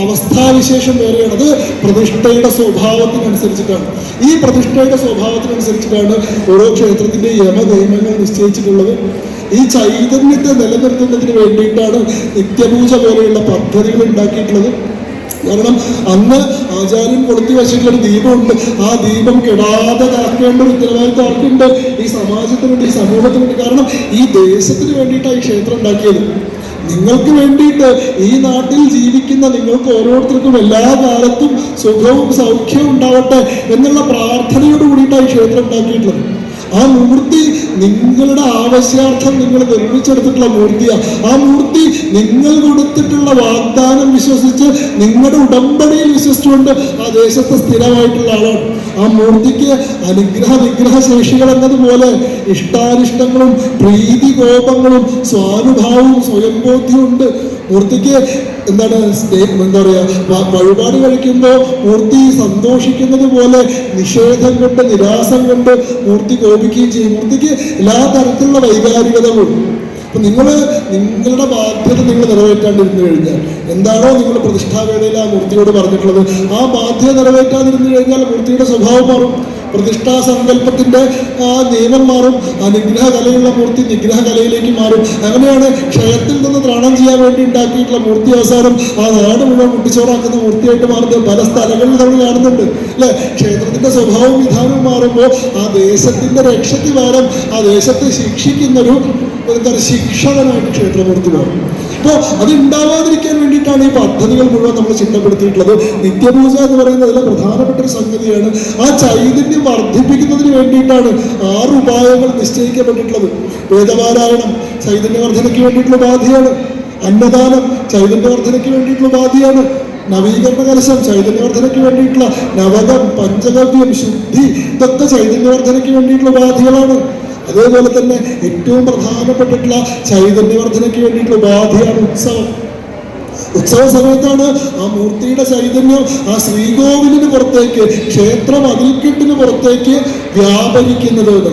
അവസ്ഥാവിശേഷം വേറെയാണ്. അത് പ്രതിഷ്ഠയുടെ സ്വഭാവത്തിനനുസരിച്ചിട്ടാണ്. ഈ പ്രതിഷ്ഠയുടെ സ്വഭാവത്തിനനുസരിച്ചിട്ടാണ് ഓരോ ക്ഷേത്രത്തിൻ്റെ യമനിയമങ്ങൾ നിശ്ചയിച്ചിട്ടുള്ളത്. ഈ ചൈതന്യത്തെ നിലനിർത്തുന്നതിന് വേണ്ടിയിട്ടാണ് നിത്യപൂജ പോലെയുള്ള പദ്ധതികൾ ഉണ്ടാക്കിയിട്ടുള്ളത്. കാരണം അന്ന് ആചാര്യൻ കൊളുത്തി വെച്ചിട്ടുള്ളൊരു ദീപമുണ്ട്. ആ ദീപം കെടാതെ കാക്കേണ്ട ഒരു ഉത്തരവാദിത്വം ആർക്കുണ്ട്? ഈ സമാജത്തിനുണ്ട്, ഈ സമൂഹത്തിനുണ്ട്. കാരണം ഈ ദേശത്തിന് വേണ്ടിയിട്ടാണ് ഈ ക്ഷേത്രം ഉണ്ടാക്കിയത്. നിങ്ങൾക്ക് വേണ്ടിയിട്ട്, ഈ നാട്ടിൽ ജീവിക്കുന്ന നിങ്ങൾക്ക് ഓരോരുത്തർക്കും എല്ലാ കാലത്തും സുഖവും സൗഖ്യവും ഉണ്ടാവട്ടെ എന്നുള്ള പ്രാർത്ഥനയോട് കൂടിയിട്ടാണ് ഈ ക്ഷേത്രം ഉണ്ടാക്കിയിട്ടുള്ളത്. ആ മൂർത്തി നിങ്ങളുടെ ആവശ്യാർത്ഥം നിങ്ങൾ നിർമ്മിച്ചെടുത്തിട്ടുള്ള മൂർത്തിയാണ്. ആ മൂർത്തി നിങ്ങൾ കൊടുത്തിട്ടുള്ള വാഗ്ദാനം വിശ്വസിച്ച്, നിങ്ങളുടെ ഉടമ്പടിയിൽ വിശ്വസിച്ചുകൊണ്ട് ആ ദേശത്ത് സ്ഥിരമായിട്ടുള്ള ആളാണ്. ആ മൂർത്തിക്ക് അനുഗ്രഹ വിഗ്രഹ ശേഷികൾ എന്നതുപോലെ ഇഷ്ടാനിഷ്ടങ്ങളും പ്രീതി കോപങ്ങളും സ്വാനുഭാവവും സ്വയംബോധ്യവും ഉണ്ട്. മൂർത്തിക്ക് എന്താണ് എന്താ പറയുക, വഴിപാട് കഴിക്കുമ്പോൾ മൂർത്തി സന്തോഷിക്കുന്നത് പോലെ നിഷേധം കൊണ്ട്, നിരാസം കൊണ്ട് മൂർത്തി കോപിക്കുകയും ചെയ്യും. മൂർത്തിക്ക് എല്ലാ തരത്തിലുള്ള വൈകാരികതകളും. അപ്പൊ നിങ്ങളുടെ ബാധ്യത നിങ്ങൾ നിറവേറ്റാണ്ടിരുന്നു കഴിഞ്ഞാൽ, എന്താണോ നിങ്ങൾ പ്രതിഷ്ഠാവേളയിൽ ആ മൂർത്തിയോട് പറഞ്ഞിട്ടുള്ളത്, ആ ബാധ്യത നിറവേറ്റാതിരുന്നു കഴിഞ്ഞാൽ മൂർത്തിയുടെ സ്വഭാവം മാറും, പ്രതിഷ്ഠാ സങ്കല്പത്തിന്റെ ആ നിയമം മാറും, അനുഗ്രഹ കലയുള്ള മൂർത്തി നിഗ്രഹ കലയിലേക്ക് മാറും. അങ്ങനെയാണ് ക്ഷയത്തിൽ നിന്ന് ത്രാണം ചെയ്യാൻ വേണ്ടി ഉണ്ടാക്കിയിട്ടുള്ള മൂർത്തി അവസാനം ആ നാട് മുഴുവൻ മുട്ടിച്ചോറാക്കുന്ന മൂർത്തിയായിട്ട് മാറുന്നത് പല സ്ഥലങ്ങളിൽ നമ്മൾ കാണുന്നുണ്ട് അല്ലെ. ക്ഷേത്രത്തിന്റെ സ്വഭാവവും വിധാനവും മാറുമ്പോൾ ആ ദേശത്തിന്റെ രക്ഷയ്ക്ക് പകരം ആ ദേശത്തെ ശിക്ഷിക്കുന്നൊരു എന്താ ശിക്ഷകനായിട്ട് ക്ഷേത്രമൂർത്തി മാറും. അപ്പോൾ അത് ഉണ്ടാവാതിരിക്കാൻ വേണ്ടിയിട്ടാണ് ഈ പദ്ധതികൾ മുഴുവൻ നമ്മൾ ചിട്ടപ്പെടുത്തിയിട്ടുള്ളത്. നിത്യപൂജ എന്ന് പറയുന്നത് അതിലെ പ്രധാനപ്പെട്ട ഒരു സംഗതിയാണ്. ആ ചൈതന്യം വർദ്ധിപ്പിക്കുന്നതിന് വേണ്ടിയിട്ടാണ് 6 ഉപായങ്ങൾ നിശ്ചയിക്കപ്പെട്ടിട്ടുള്ളത്. വേദപാരായണം ചൈതന്യവർദ്ധനയ്ക്ക് വേണ്ടിയിട്ടുള്ള ഉപാധിയാണ്. അന്നദാനം ചൈതന്യവർദ്ധനയ്ക്ക് വേണ്ടിയിട്ടുള്ള ഉപാധിയാണ്. നവീകരണ കലശം ചൈതന്യവർദ്ധനയ്ക്ക് വേണ്ടിയിട്ടുള്ള, നവകം, പഞ്ചഗവ്യം, ശുദ്ധി, ഇതൊക്കെ ചൈതന്യവർദ്ധനയ്ക്ക് വേണ്ടിയിട്ടുള്ള ഉപാധികളാണ്. അതേപോലെ തന്നെ ഏറ്റവും പ്രധാനപ്പെട്ടിട്ടുള്ള ചൈതന്യവർദ്ധനയ്ക്ക് വേണ്ടിയിട്ടുള്ള ഉപാധിയാണ് ഉത്സവം. ഉത്സവ സമയത്താണ് ആ മൂർത്തിയുടെ ചൈതന്യം ആ ശ്രീകോവിലിന് പുറത്തേക്ക്, ക്ഷേത്ര മതിൽക്കെട്ടിന് പുറത്തേക്ക് വ്യാപരിക്കുന്നത്.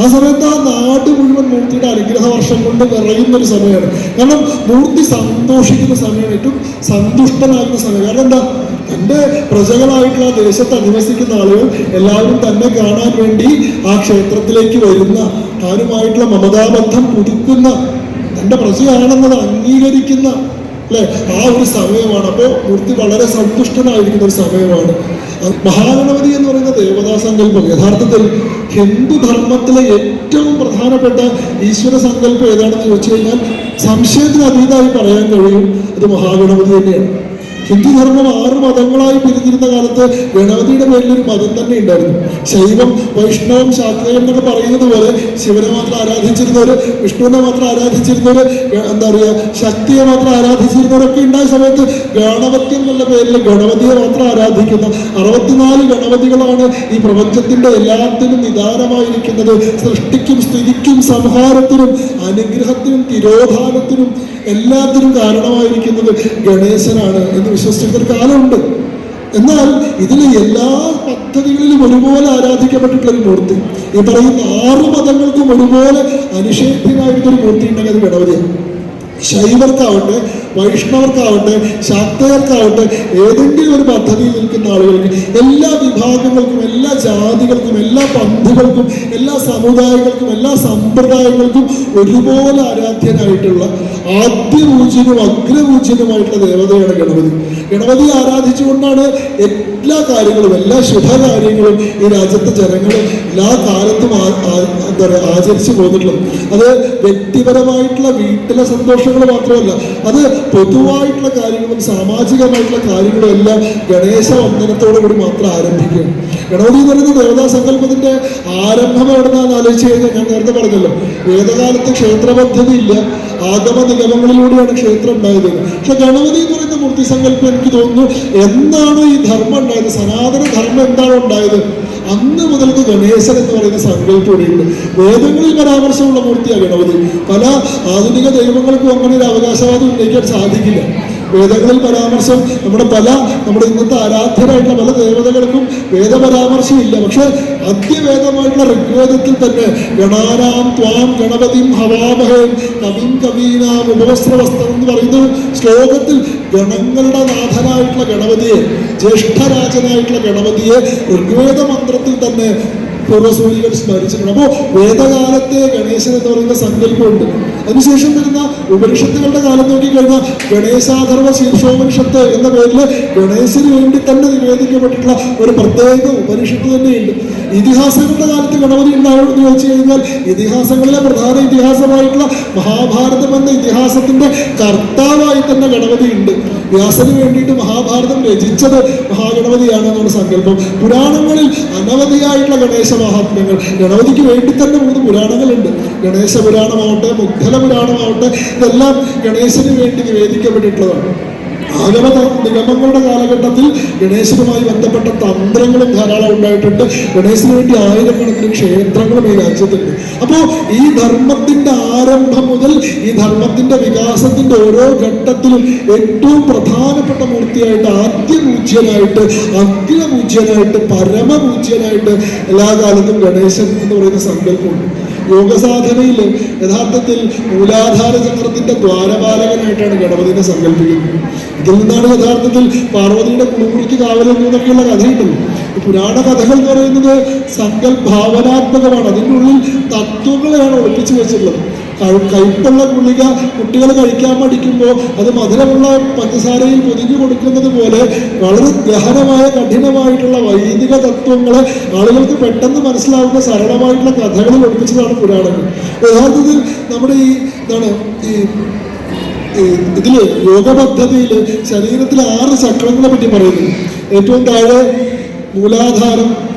ആ സമയത്ത് ആ നാട് മുഴുവൻ മൂർത്തിയുടെ അനുഗ്രഹ വർഷം കൊണ്ട് നിറയുന്നൊരു സമയമാണ്. കാരണം മൂർത്തി സന്തോഷിക്കുന്ന സമയമാണ്, ഏറ്റവും സന്തുഷ്ടനാകുന്ന സമയം. കാരണം എന്താ, തൻ്റെ പ്രജകളായിട്ടുള്ള ആ ദേശത്ത് അധിവസിക്കുന്ന ആളുകൾ എല്ലാവരും തന്നെ കാണാൻ വേണ്ടി ആ ക്ഷേത്രത്തിലേക്ക് വരുന്ന, താനുമായിട്ടുള്ള മമതാബന്ധം പുതുക്കുന്ന, തൻ്റെ പ്രജയാണെന്നത് അംഗീകരിക്കുന്ന അല്ലെ ആ ഒരു സമയമാണ്. അപ്പോൾ മൂർത്തി വളരെ സന്തുഷ്ടനായിരിക്കുന്ന ഒരു സമയമാണ്. മഹാഗണപതി എന്ന് പറയുന്ന ദേവതാ സങ്കല്പം യഥാർത്ഥത്തിൽ ഹിന്ദു ധർമ്മത്തിലെ ഏറ്റവും പ്രധാനപ്പെട്ട ഈശ്വര സങ്കല്പം ഏതാണെന്ന് ചോദിച്ചു കഴിഞ്ഞാൽ സംശയത്തിന് അതീതമായി പറയാൻ കഴിയും, അത് മഹാഗണപതി തന്നെയാണ്. ഹിന്ദുധർമ്മം 6 മതങ്ങളായി പിരിഞ്ഞിരുന്ന കാലത്ത് ഗണപതിയുടെ പേരിലൊരു മതം തന്നെ ഉണ്ടായിരുന്നു. ശൈവം, വൈഷ്ണവം, ശാക്തേയം എന്നൊക്കെ പറയുന്നത് പോലെ ശിവനെ മാത്രം ആരാധിച്ചിരുന്നവര്, വിഷ്ണുവിനെ മാത്രം ആരാധിച്ചിരുന്നവര്, എന്താ പറയുക, ശക്തിയെ മാത്രം ആരാധിച്ചിരുന്നവരൊക്കെ ഉണ്ടായ സമയത്ത് ഗണപത്യം എന്നുള്ള പേരിൽ ഗണപതിയെ മാത്രം ആരാധിക്കുന്ന 64 ഗണപതികളാണ് ഈ പ്രപഞ്ചത്തിന്റെ എല്ലാത്തിനും നിദാനമായിരിക്കുന്നത്. സൃഷ്ടിക്കും സ്ഥിതിക്കും സംഹാരത്തിനും അനുഗ്രഹത്തിനും തിരോധാനത്തിനും എല്ലാത്തിനും കാരണമായിരിക്കുന്നത് ഗണേശനാണ് എന്ന് വിശ്വസിച്ചിരുന്നൊരു കാലമുണ്ട്. എന്നാൽ ഇതിലെ എല്ലാ പദ്ധതികളിലും ഒരുപോലെ ആരാധിക്കപ്പെട്ടിട്ടുള്ള ഒരു മൂർത്തി, ഈ പറയുന്ന 6 മതങ്ങൾക്കും ഒരുപോലെ അനിഷേധ്യമായിട്ടൊരു മൂർത്തി ഉണ്ടെങ്കിൽ അത് ഗണപതിയാണ്. ശൈവർക്കാവട്ടെ വൈഷ്ണവർക്കാവട്ടെ, ശാക്തേയർക്കാവട്ടെ, ഏതെങ്കിലും ഒരു പദ്ധതിയിൽ നിൽക്കുന്ന ആളുകൾക്ക്, എല്ലാ വിഭാഗങ്ങൾക്കും, എല്ലാ ജാതികൾക്കും, എല്ലാ പന്ഥുക്കൾക്കും, എല്ലാ സമുദായങ്ങൾക്കും, എല്ലാ സമ്പ്രദായങ്ങൾക്കും ഒരുപോലെ ആരാധ്യനായിട്ടുള്ള ആദ്യപൂജ്യനും അഗ്രപൂജ്യനുമായിട്ടുള്ള ദേവതയാണ് ഗണപതി. ഗണപതി ആരാധിച്ചുകൊണ്ടാണ് എല്ലാ കാര്യങ്ങളും, എല്ലാ ശുഭകാര്യങ്ങളും ഈ രാജ്യത്തെ ജനങ്ങൾ എല്ലാ കാലത്തും എന്താ പറയുക ആചരിച്ചു പോന്നിട്ടുള്ളത്. അത് വ്യക്തിപരമായിട്ടുള്ള വീട്ടിലെ സന്തോഷങ്ങൾ മാത്രമല്ല, അത് പൊതുവായിട്ടുള്ള കാര്യങ്ങളും സാമാജികമായിട്ടുള്ള കാര്യങ്ങളും എല്ലാം ഗണേശ വന്ദനത്തോടു കൂടി മാത്രം ആരംഭിക്കുകയാണ്. ഗണപതി എന്ന് പറയുന്ന ദേവതാ സങ്കല്പത്തിന്റെ ആരംഭം എവിടുന്നാന്ന് ആലോചിച്ച് കഴിഞ്ഞാൽ, ഞാൻ നേരത്തെ പറഞ്ഞല്ലോ, വേദകാലത്ത് ക്ഷേത്ര പദ്ധതി ഇല്ല, ആഗമ നിഗമങ്ങളിലൂടെയാണ് ക്ഷേത്രം ഉണ്ടായത്. പക്ഷെ ഗണപതി എന്ന് പറയുന്ന മൂർത്തി സങ്കല്പം എനിക്ക് തോന്നുന്നു എന്നാണ് ഈ ധർമ്മം ഉണ്ടായത്, സനാതന ധർമ്മം എന്താണ് ഉണ്ടായത്, അന്ന് മുതൽക്ക് ഗണേശൻ എന്ന് പറയുന്ന സങ്കല്പം ഇവിടെയുണ്ട്. വേദങ്ങളിൽ പരാമർശമുള്ള മൂർത്തിയാണ് ഗണപതി. പല ആധുനിക ദൈവങ്ങൾക്കും അങ്ങനെ ഒരു അവകാശവാദം ഉന്നയിക്കാൻ സാധിക്കില്ല. വേദങ്ങളിൽ പരാമർശം നമ്മുടെ ഇന്നത്തെ ആരാധ്യരായിട്ടുള്ള പല ദേവതകൾക്കും വേദപരാമർശം ഇല്ല. പക്ഷെ അദ്യവേദമായിട്ടുള്ള ഋഗ്വേദത്തിൽ തന്നെ ഗണാനാം ത്വാം ഗണപതിം ഹവാമഹേ കവിം കവീനാം ഉപവസ്ത്രവസ്ത്രം എന്ന് പറയുന്ന ശ്ലോകത്തിൽ ഗണങ്ങളുടെ നാഥനായിട്ടുള്ള ഗണപതിയെ, ജ്യേഷ്ഠരാജനായിട്ടുള്ള ഗണപതിയെ ഋഗ്വേദ മന്ത്രത്തിൽ തന്നെ പൂർവ്വസൂരികൾ സ്മരിച്ചിട്ടുണ്ട്. അപ്പോൾ വേദകാലത്തെ ഗണേശൻ എന്ന് പറയുന്ന സങ്കല്പമുണ്ട്. അതിനുശേഷം വരുന്ന ഉപനിഷത്തുകളുടെ കാലം നോക്കിക്കഴിഞ്ഞാൽ ഗണേശാധർവ ശീർഷോപനിഷത്ത് എന്ന പേരിൽ ഗണേശന് വേണ്ടി തന്നെ നിവേദിക്കപ്പെട്ടിട്ടുള്ള ഒരു പ്രത്യേക ഉപനിഷത്ത് തന്നെയുണ്ട്. ഇതിഹാസങ്ങളുടെ കാലത്ത് ഗണപതി ഉണ്ടാവുമെന്ന് ചോദിച്ചു കഴിഞ്ഞാൽ ഇതിഹാസങ്ങളിലെ പ്രധാന ഇതിഹാസമായിട്ടുള്ള മഹാഭാരതം എന്ന ഇതിഹാസത്തിന്റെ കർത്താവായി തന്നെ ഗണപതി ഉണ്ട്. വ്യാസന് വേണ്ടിയിട്ട് മഹാഭാരതം രചിച്ചത് മഹാഗണപതിയാണ് എന്നാണ് സങ്കല്പം. പുരാണങ്ങളിൽ അനവധിയായിട്ടുള്ള ഗണേശ മഹാത്മ്യങ്ങൾ, ഗണപതിക്ക് വേണ്ടി തന്നെ 3 പുരാണങ്ങളുണ്ട്. ഗണേശ പുരാണമാവട്ടെ, മുഗ്ധല പുരാണമാവട്ടെ, ഇതെല്ലാം ഗണേശന് വേണ്ടി നിവേദിക്കപ്പെട്ടിട്ടുള്ളതാണ്. ആഗമ നിഗമങ്ങളുടെ കാലഘട്ടത്തിൽ ഗണേശനുമായി ബന്ധപ്പെട്ട തന്ത്രങ്ങളും ധാരാളം ഉണ്ടായിട്ടുണ്ട്. ഗണേശന് വേണ്ടി ആയിരക്കണക്കിന് ക്ഷേത്രങ്ങളും ഈ രാജ്യത്തുണ്ട്. അപ്പോൾ ഈ ധർമ്മത്തിന്റെ ആരംഭം മുതൽ ഈ ധർമ്മത്തിന്റെ വികാസത്തിന്റെ ഓരോ ഘട്ടത്തിലും ഏറ്റവും പ്രധാനപ്പെട്ട മൂർത്തിയായിട്ട്, ആദ്യപൂജ്യനായിട്ട്, അഗ്രപൂജ്യനായിട്ട്, പരമപൂജ്യനായിട്ട് എല്ലാ കാലത്തും ഗണേശൻ എന്ന് പറയുന്ന സങ്കല്പമുണ്ട്. യോഗസാധനയിൽ യഥാർത്ഥത്തിൽ മൂലാധാര ചക്രത്തിന്റെ ദ്വാരപാലകനായിട്ടാണ് ഗണപതിനെ സങ്കല്പിക്കുന്നത്. ഇതിൽ നിന്നാണ് യഥാർത്ഥത്തിൽ പാർവതിയുടെ കുളിമുറിക്ക് കാവലെന്നു എന്നൊക്കെയുള്ള കഥയുണ്ടല്ലോ. പുരാണ കഥകൾ എന്ന് പറയുന്നത് ഭാവനാത്മകമാണ്. അതിൻ്റെ ഉള്ളിൽ തത്വങ്ങളെയാണ് ഒളിപ്പിച്ചു വെച്ചിട്ടുള്ളത്. കയ്പുള്ള ഗുളിക കുട്ടികൾ കഴിക്കാൻ പഠിക്കുമ്പോൾ അത് മധുരമുള്ള പഞ്ചസാരയിൽ പൊതിഞ്ഞു കൊടുക്കുന്നത് പോലെ വളരെ ഗഹനമായ കഠിനമായിട്ടുള്ള വൈദിക തത്വങ്ങളെ ആളുകൾക്ക് പെട്ടെന്ന് മനസ്സിലാവുന്ന സരളമായിട്ടുള്ള കഥകളിൽ ഒളിപ്പിച്ചതാണ് പുരാണങ്ങൾ. യഥാർത്ഥത്തിൽ നമ്മുടെ ഇതില് യോഗ പദ്ധതിയിൽ ശരീരത്തിൽ 6 ചക്രങ്ങളെ പറ്റി പറയുന്നു. ഏറ്റവും താഴെ മൂലാധാരം,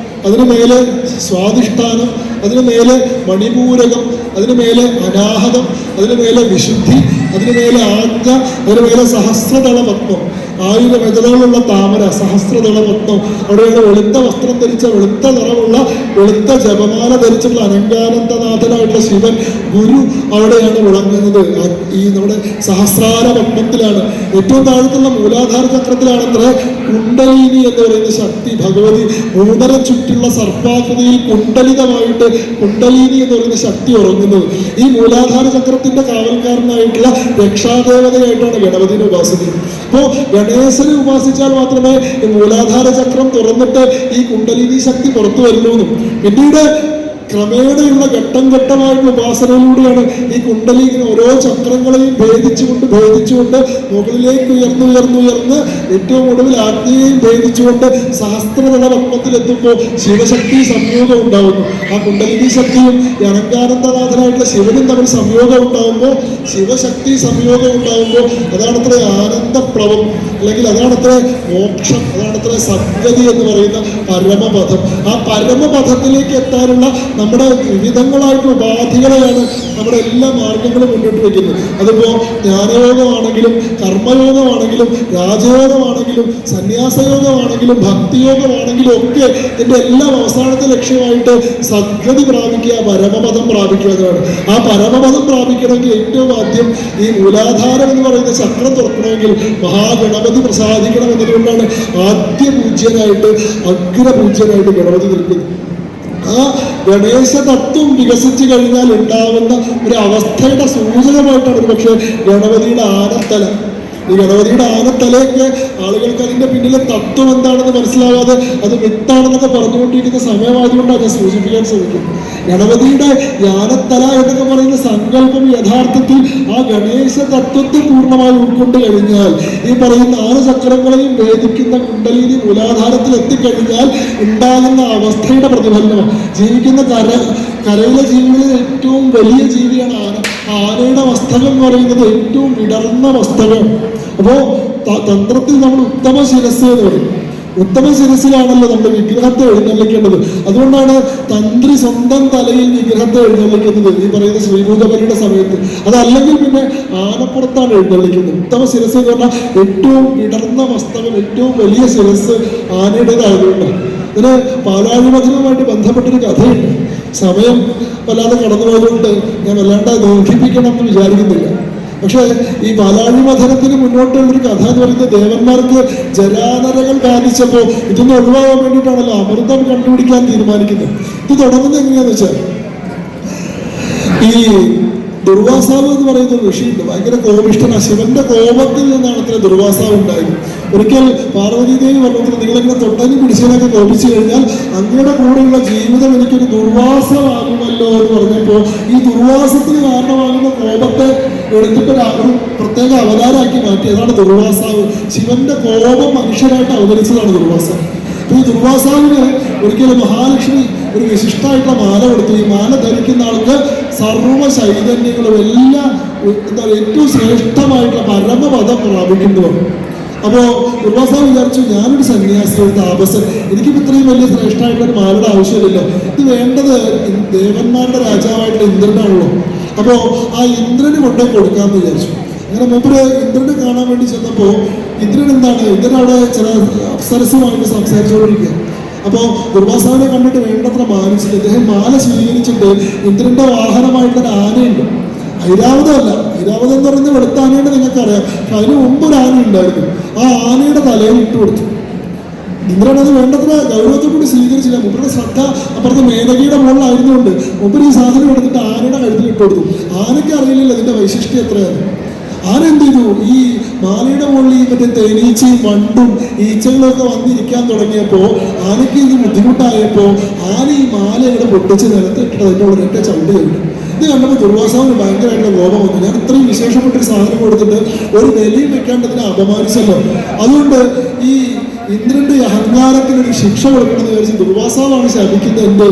അതിനു മേലെ സ്വാധിഷ്ഠാനം, അതിനു മേലെ മണിപൂരകം, അതിനു മേലെ അനാഹതം, അതിനു മേലെ വിശുദ്ധി, അതിനു മേലെ ആജ്ഞ, അതിനു മേലെ സഹസ്രദള പത്മം, 1000 ഇതളുകളുള്ള താമര, സഹസ്രദള പത്മം. അവിടെയുള്ള വെളുത്ത വസ്ത്രം ധരിച്ച, വെളുത്ത നിറമുള്ള വെളുത്ത ജപമാല ധരിച്ചിട്ടുള്ള അനങ്കാനന്ദനാഥനായിട്ടുള്ള ശിവൻ ഗുരു അവിടെയാണ് വിളങ്ങുന്നത്. ഈ നമ്മുടെ സഹസ്രാര പത്മത്തിലാണ്. ഏറ്റവും താഴത്തുള്ള മൂലാധാര ചക്രത്തിലാണത്ര കുണ്ടലിനി എന്ന് പറയുന്ന ശക്തി, ഭഗവതി 3.5 ചുറ്റുള്ള സർപ്പാകൃതിയിൽ കുണ്ടലിതമായിട്ട് കുണ്ടലിനി എന്ന് പറയുന്ന ശക്തി ഉറങ്ങുന്നത്. ഈ മൂലാധാര ചക്രത്തിന്റെ കാവൽക്കാരനായിട്ടുള്ള രക്ഷാദേവതയായിട്ടാണ് ഗണപതിനെ ഉപാസിക്കുന്നത്. അപ്പോൾ ഗണേശനെ ഉപാസിച്ചാൽ മാത്രമേ ഈ മൂലാധാര ചക്രം തുറന്നിട്ട് ഈ കുണ്ടലിനി ശക്തി പുറത്തു വരുള്ളൂ. പിന്നീട് ക്രമേണയുള്ള ഘട്ടം ഘട്ടമായിട്ടുള്ള ഉപാസനയിലൂടെയാണ് ഈ കുണ്ടലിനി ഓരോ ചക്രങ്ങളെയും ഭേദിച്ചുകൊണ്ട് മുകളിലേക്ക് ഉയർന്ന് ഏറ്റവും ഒടുവിൽ ആജ്ഞയെയും ഭേദിച്ചുകൊണ്ട് സഹസ്രദള പത്മത്തിലെത്തുമ്പോൾ ശിവശക്തി സംയോഗം ഉണ്ടാവുന്നു. ആ കുണ്ടലിനി ശക്തിയും അനങ്കാനന്ദനാഥനായിട്ടുള്ള ശിവനും തമ്മിൽ സംയോഗം ഉണ്ടാവുമ്പോൾ, ശിവശക്തി സംയോഗം ഉണ്ടാവുമ്പോൾ അതാണത്ര ആനന്ദപ്ലവം, അല്ലെങ്കിൽ അതാണത്ര മോക്ഷം, അതാണത്ര സദ്ഗതി എന്ന് പറയുന്ന പരമപദം. ആ പരമപദത്തിലേക്ക് എത്താനുള്ള നമ്മുടെ വിവിധങ്ങളായിട്ടുള്ള ഉപാധികളെയാണ് നമ്മുടെ എല്ലാ മാർഗങ്ങളും മുന്നോട്ട് വയ്ക്കുന്നത്. അതിപ്പോൾ ജ്ഞാനയോഗമാണെങ്കിലും കർമ്മയോഗമാണെങ്കിലും രാജയോഗമാണെങ്കിലും സന്യാസയോഗമാണെങ്കിലും ഭക്തിയോഗമാണെങ്കിലും ഒക്കെ ഇതിൻ്റെ എല്ലാം അവസാനത്തെ ലക്ഷ്യമായിട്ട് സദ്ഗതി പ്രാപിക്കുക, പരമപദം പ്രാപിക്കുക എന്നതാണ്. ആ പരമപദം പ്രാപിക്കണമെങ്കിൽ ഏറ്റവും ആദ്യം ഈ മൂലാധാരം എന്ന് പറയുന്ന ചക്രം തുറക്കണമെങ്കിൽ മഹാഗണപതി പ്രസാദിക്കണം എന്നതുകൊണ്ടാണ് ആദ്യപൂജ്യനായിട്ട് അഗ്രപൂജ്യനായിട്ട് ഗണപതി നിൽക്കുന്നത്. ആ ഗണേശ തത്വം വികസിച്ചു കഴിഞ്ഞാൽ ഉണ്ടാവുന്ന ഒരു അവസ്ഥയുടെ സൂചകമായിട്ടാണ് ഒരു പക്ഷേ ഗണപതിയുടെ ആനത്തല. ഈ ഗണപതിയുടെ ആനത്തലയൊക്കെ ആളുകൾക്ക് അതിന്റെ പിന്നിലെ തത്വം എന്താണെന്ന് മനസ്സിലാകാതെ അത് വിത്താണെന്നൊക്കെ പറഞ്ഞുകൊണ്ടിരിക്കുന്ന സമയമായതുകൊണ്ടാണ് ഞാൻ സൂചിപ്പിക്കാൻ ശ്രമിക്കുന്നത്. ഗണപതിയുടെ യാനത്തല എന്നൊക്കെ പറയുന്ന സങ്കല്പം യഥാർത്ഥത്തിൽ ആ ഗണേശ തത്വത്തെ പൂർണ്ണമായി ഉൾക്കൊണ്ട് കഴിഞ്ഞാൽ, ഈ പറയുന്ന 6 ചക്രങ്ങളെയും ഭേദിക്കുന്ന കുണ്ടലിനി മൂലാധാരത്തിൽ എത്തിക്കഴിഞ്ഞാൽ ഉണ്ടാകുന്ന അവസ്ഥയുടെ പ്രതിഫലനമാണ്. ജീവിക്കുന്ന കരയിലെ ജീവികളിൽ ഏറ്റവും വലിയ ജീവിയാണ് ആന. ആനയുടെ മസ്തകം എന്ന് പറയുന്നത് ഏറ്റവും വിടർന്ന മസ്തകം. അപ്പോ തന്ത്രത്തിൽ നമ്മൾ ഉത്തമ ശിരസ് എന്ന് പറയും. ഉത്തമ ശിരസിലാണല്ലോ നമ്മുടെ വിഗ്രഹത്തെ എഴുന്നള്ളിക്കേണ്ടത്. അതുകൊണ്ടാണ് തന്ത്രി സ്വന്തം തലയിൽ വിഗ്രഹത്തെ എഴുന്നള്ളിക്കുന്നത് ഈ പറയുന്ന ശ്രീഭൂതബലിയുടെ സമയത്ത്. അതല്ലെങ്കിൽ പിന്നെ ആനപ്പുറത്താണ് എഴുന്നള്ളിക്കുന്നത്. ഉത്തമ ശിരസ് എന്ന് പറഞ്ഞാൽ ഏറ്റവും വിടർന്ന മസ്തകം, ഏറ്റവും വലിയ ശിരസ് ആനയുടേതായതുകൊണ്ടാണ്. ഇതിന് പാലാഴിമധുരവുമായിട്ട് ബന്ധപ്പെട്ടൊരു കഥയുണ്ട്. സമയം വല്ലാതെ കടന്നുപോയതുകൊണ്ട് ഞാൻ വല്ലാണ്ട് ദീർഘിപ്പിക്കണം എന്ന് വിചാരിക്കുന്നില്ല. പക്ഷെ ഈ പാലാഴിമധുരത്തിന് മുന്നോട്ടുള്ളൊരു കഥ എന്ന് പറയുന്നത്, ദേവന്മാർക്ക് ജരാനരകൾ ബാധിച്ചപ്പോൾ ഇതൊന്ന് ഒഴിവാകാൻ വേണ്ടിയിട്ടാണല്ലോ അമൃതം കണ്ടുപിടിക്കാൻ തീരുമാനിക്കുന്നത്. ഇത് തുടങ്ങുന്നത് എങ്ങനെയാന്ന് വെച്ചാൽ, ഈ ദുർവാസാവ് എന്ന് പറയുന്ന ഒരു ഋഷിയുണ്ട്. ഭയങ്കര കോപിഷ്ഠനാണ്. ശിവന്റെ കോപത്തിൽ നിന്നാണ് അത്ര ദുർവാസാവ് ഉണ്ടായത്. ഒരിക്കൽ പാർവതീദേവി പറഞ്ഞത്, നിങ്ങളിങ്ങനെ തൊട്ടനും പിടിച്ചതിനൊക്കെ കോപിച്ചു കഴിഞ്ഞാൽ അങ്ങയുടെ കൂടെയുള്ള ജീവിതം എനിക്കൊരു ദുർവാസമാകുമല്ലോ എന്ന് പറഞ്ഞപ്പോൾ, ഈ ദുർവാസത്തിന് കാരണമാകുന്ന കോപത്തെ എടുത്തിട്ട് ഒരു പ്രത്യേക അവതാരമാക്കി മാറ്റി. അതാണ് ദുർവാസാവ്. ശിവന്റെ കോപം മനുഷ്യരായിട്ട് അവതരിച്ചതാണ് ദുർവാസാവ്. അപ്പൊ ഈ ദുർവാസാവിന് ഒരിക്കലും മഹാലക്ഷ്മി ഒരു വിശിഷ്ടമായിട്ടുള്ള മാല കൊടുത്തു. ഈ മാല ധരിക്കുന്ന ആൾക്ക് സർവ്വ ചൈതന്യങ്ങളും എല്ലാം എന്താ പറയുക ഏറ്റവും ശ്രേഷ്ഠമായിട്ടുള്ള പരമപദം പ്രാപിക്കുന്നവർ. അപ്പോ ദുർവാസാവ് വിചാരിച്ചു, ഞാനൊരു സന്യാസി, ഒരു താപസൻ, എനിക്കിപ്പോൾ ഇത്രയും വലിയ ശ്രേഷ്ഠമായിട്ടുള്ള ഒരു മാലയുടെ ആവശ്യമില്ലല്ലോ. ഇത് വേണ്ടത് ദേവന്മാരുടെ രാജാവായിട്ടുള്ള ഇന്ദ്രനാണല്ലോ. അപ്പോ ആ ഇന്ദ്രന് കൊണ്ടേ കൊടുക്കാമെന്ന് വിചാരിച്ചു. അങ്ങനെ മൂപ്പര് ഇന്ദ്രനെ കാണാൻ വേണ്ടി ചെന്നപ്പോൾ ഇന്ദ്രൻ ഇന്ദ്രൻ അവിടെ ചില അപ്സരസുമായിട്ട് സംസാരിച്ചുകൊണ്ടിരിക്കുക. അപ്പോൾ ദുർവാസാവിനെ കണ്ടിട്ട് വേണ്ടത്ര മാനിച്ചിട്ട് അദ്ദേഹം മാല സ്വീകരിച്ചിട്ട് ഇന്ദ്രന്റെ വാഹനമായിട്ടൊരു ആനയുണ്ട്. ഐരാവതമല്ല, ഐരാവതം എന്ന് പറയുന്നത് വെളുത്ത ആനയുടെ നിങ്ങൾക്കറിയാം. പക്ഷെ അതിന് മുമ്പ് ഒരു ആന ഉണ്ടായിരുന്നു. ആ ആനയുടെ തലയിൽ ഇട്ട് കൊടുത്തു. ഇന്ദ്രൻ അത് വേണ്ടത്ര ഗൗരവത്തോടു കൂടി സ്വീകരിച്ചില്ല. മുമ്പരുടെ ശ്രദ്ധ അപ്പുറത്ത് മേനകയുടെ മുകളിലായിരുന്നുകൊണ്ട് മുമ്പ് ഈ സാധനം എടുത്തിട്ട് ആനയുടെ കഴുത്തിൽ ഇട്ട് കൊടുത്തു. ആനയ്ക്ക് അറിയില്ലല്ലോ ഇതിന്റെ വൈശിഷ്ട്യം എത്രയാണ്. ആന എന്ത് ചെയ്തു, ഈ മാലയുടെ മുകളിൽ മറ്റേ തേനീച്ചയും വണ്ടും ഈച്ചകളും ഒക്കെ വന്നിരിക്കാൻ തുടങ്ങിയപ്പോൾ ആനയ്ക്ക് ഇത് ബുദ്ധിമുട്ടായപ്പോൾ ആന ഈ മാല ഇവിടെ പൊട്ടിച്ച് നിലത്തിട്ടിട്ട് അതിൻ്റെ ഉള്ളിൽ ഒറ്റ ചവിട്ടി കഴിഞ്ഞു. ഇത് കണ്ടപ്പോൾ ദുർവാസാവിന് ഭയങ്കരമായിട്ടുള്ള കോപം വന്നു. ഞാൻ ഇത്രയും വിശേഷപ്പെട്ടൊരു സാധനം കൊടുത്തിട്ട് ഒരു വിലയും വെക്കാണ്ടതിനെ അപമാനിച്ചല്ലോ. അതുകൊണ്ട് ഈ ഇന്ദ്രന്റെ അഹങ്കാരത്തിനൊരു ശിക്ഷ കൊടുക്കണമെന്ന് വിചാരിച്ച് ദുർവാസാവാണ് ശപിക്കുന്നത്. എന്ത്,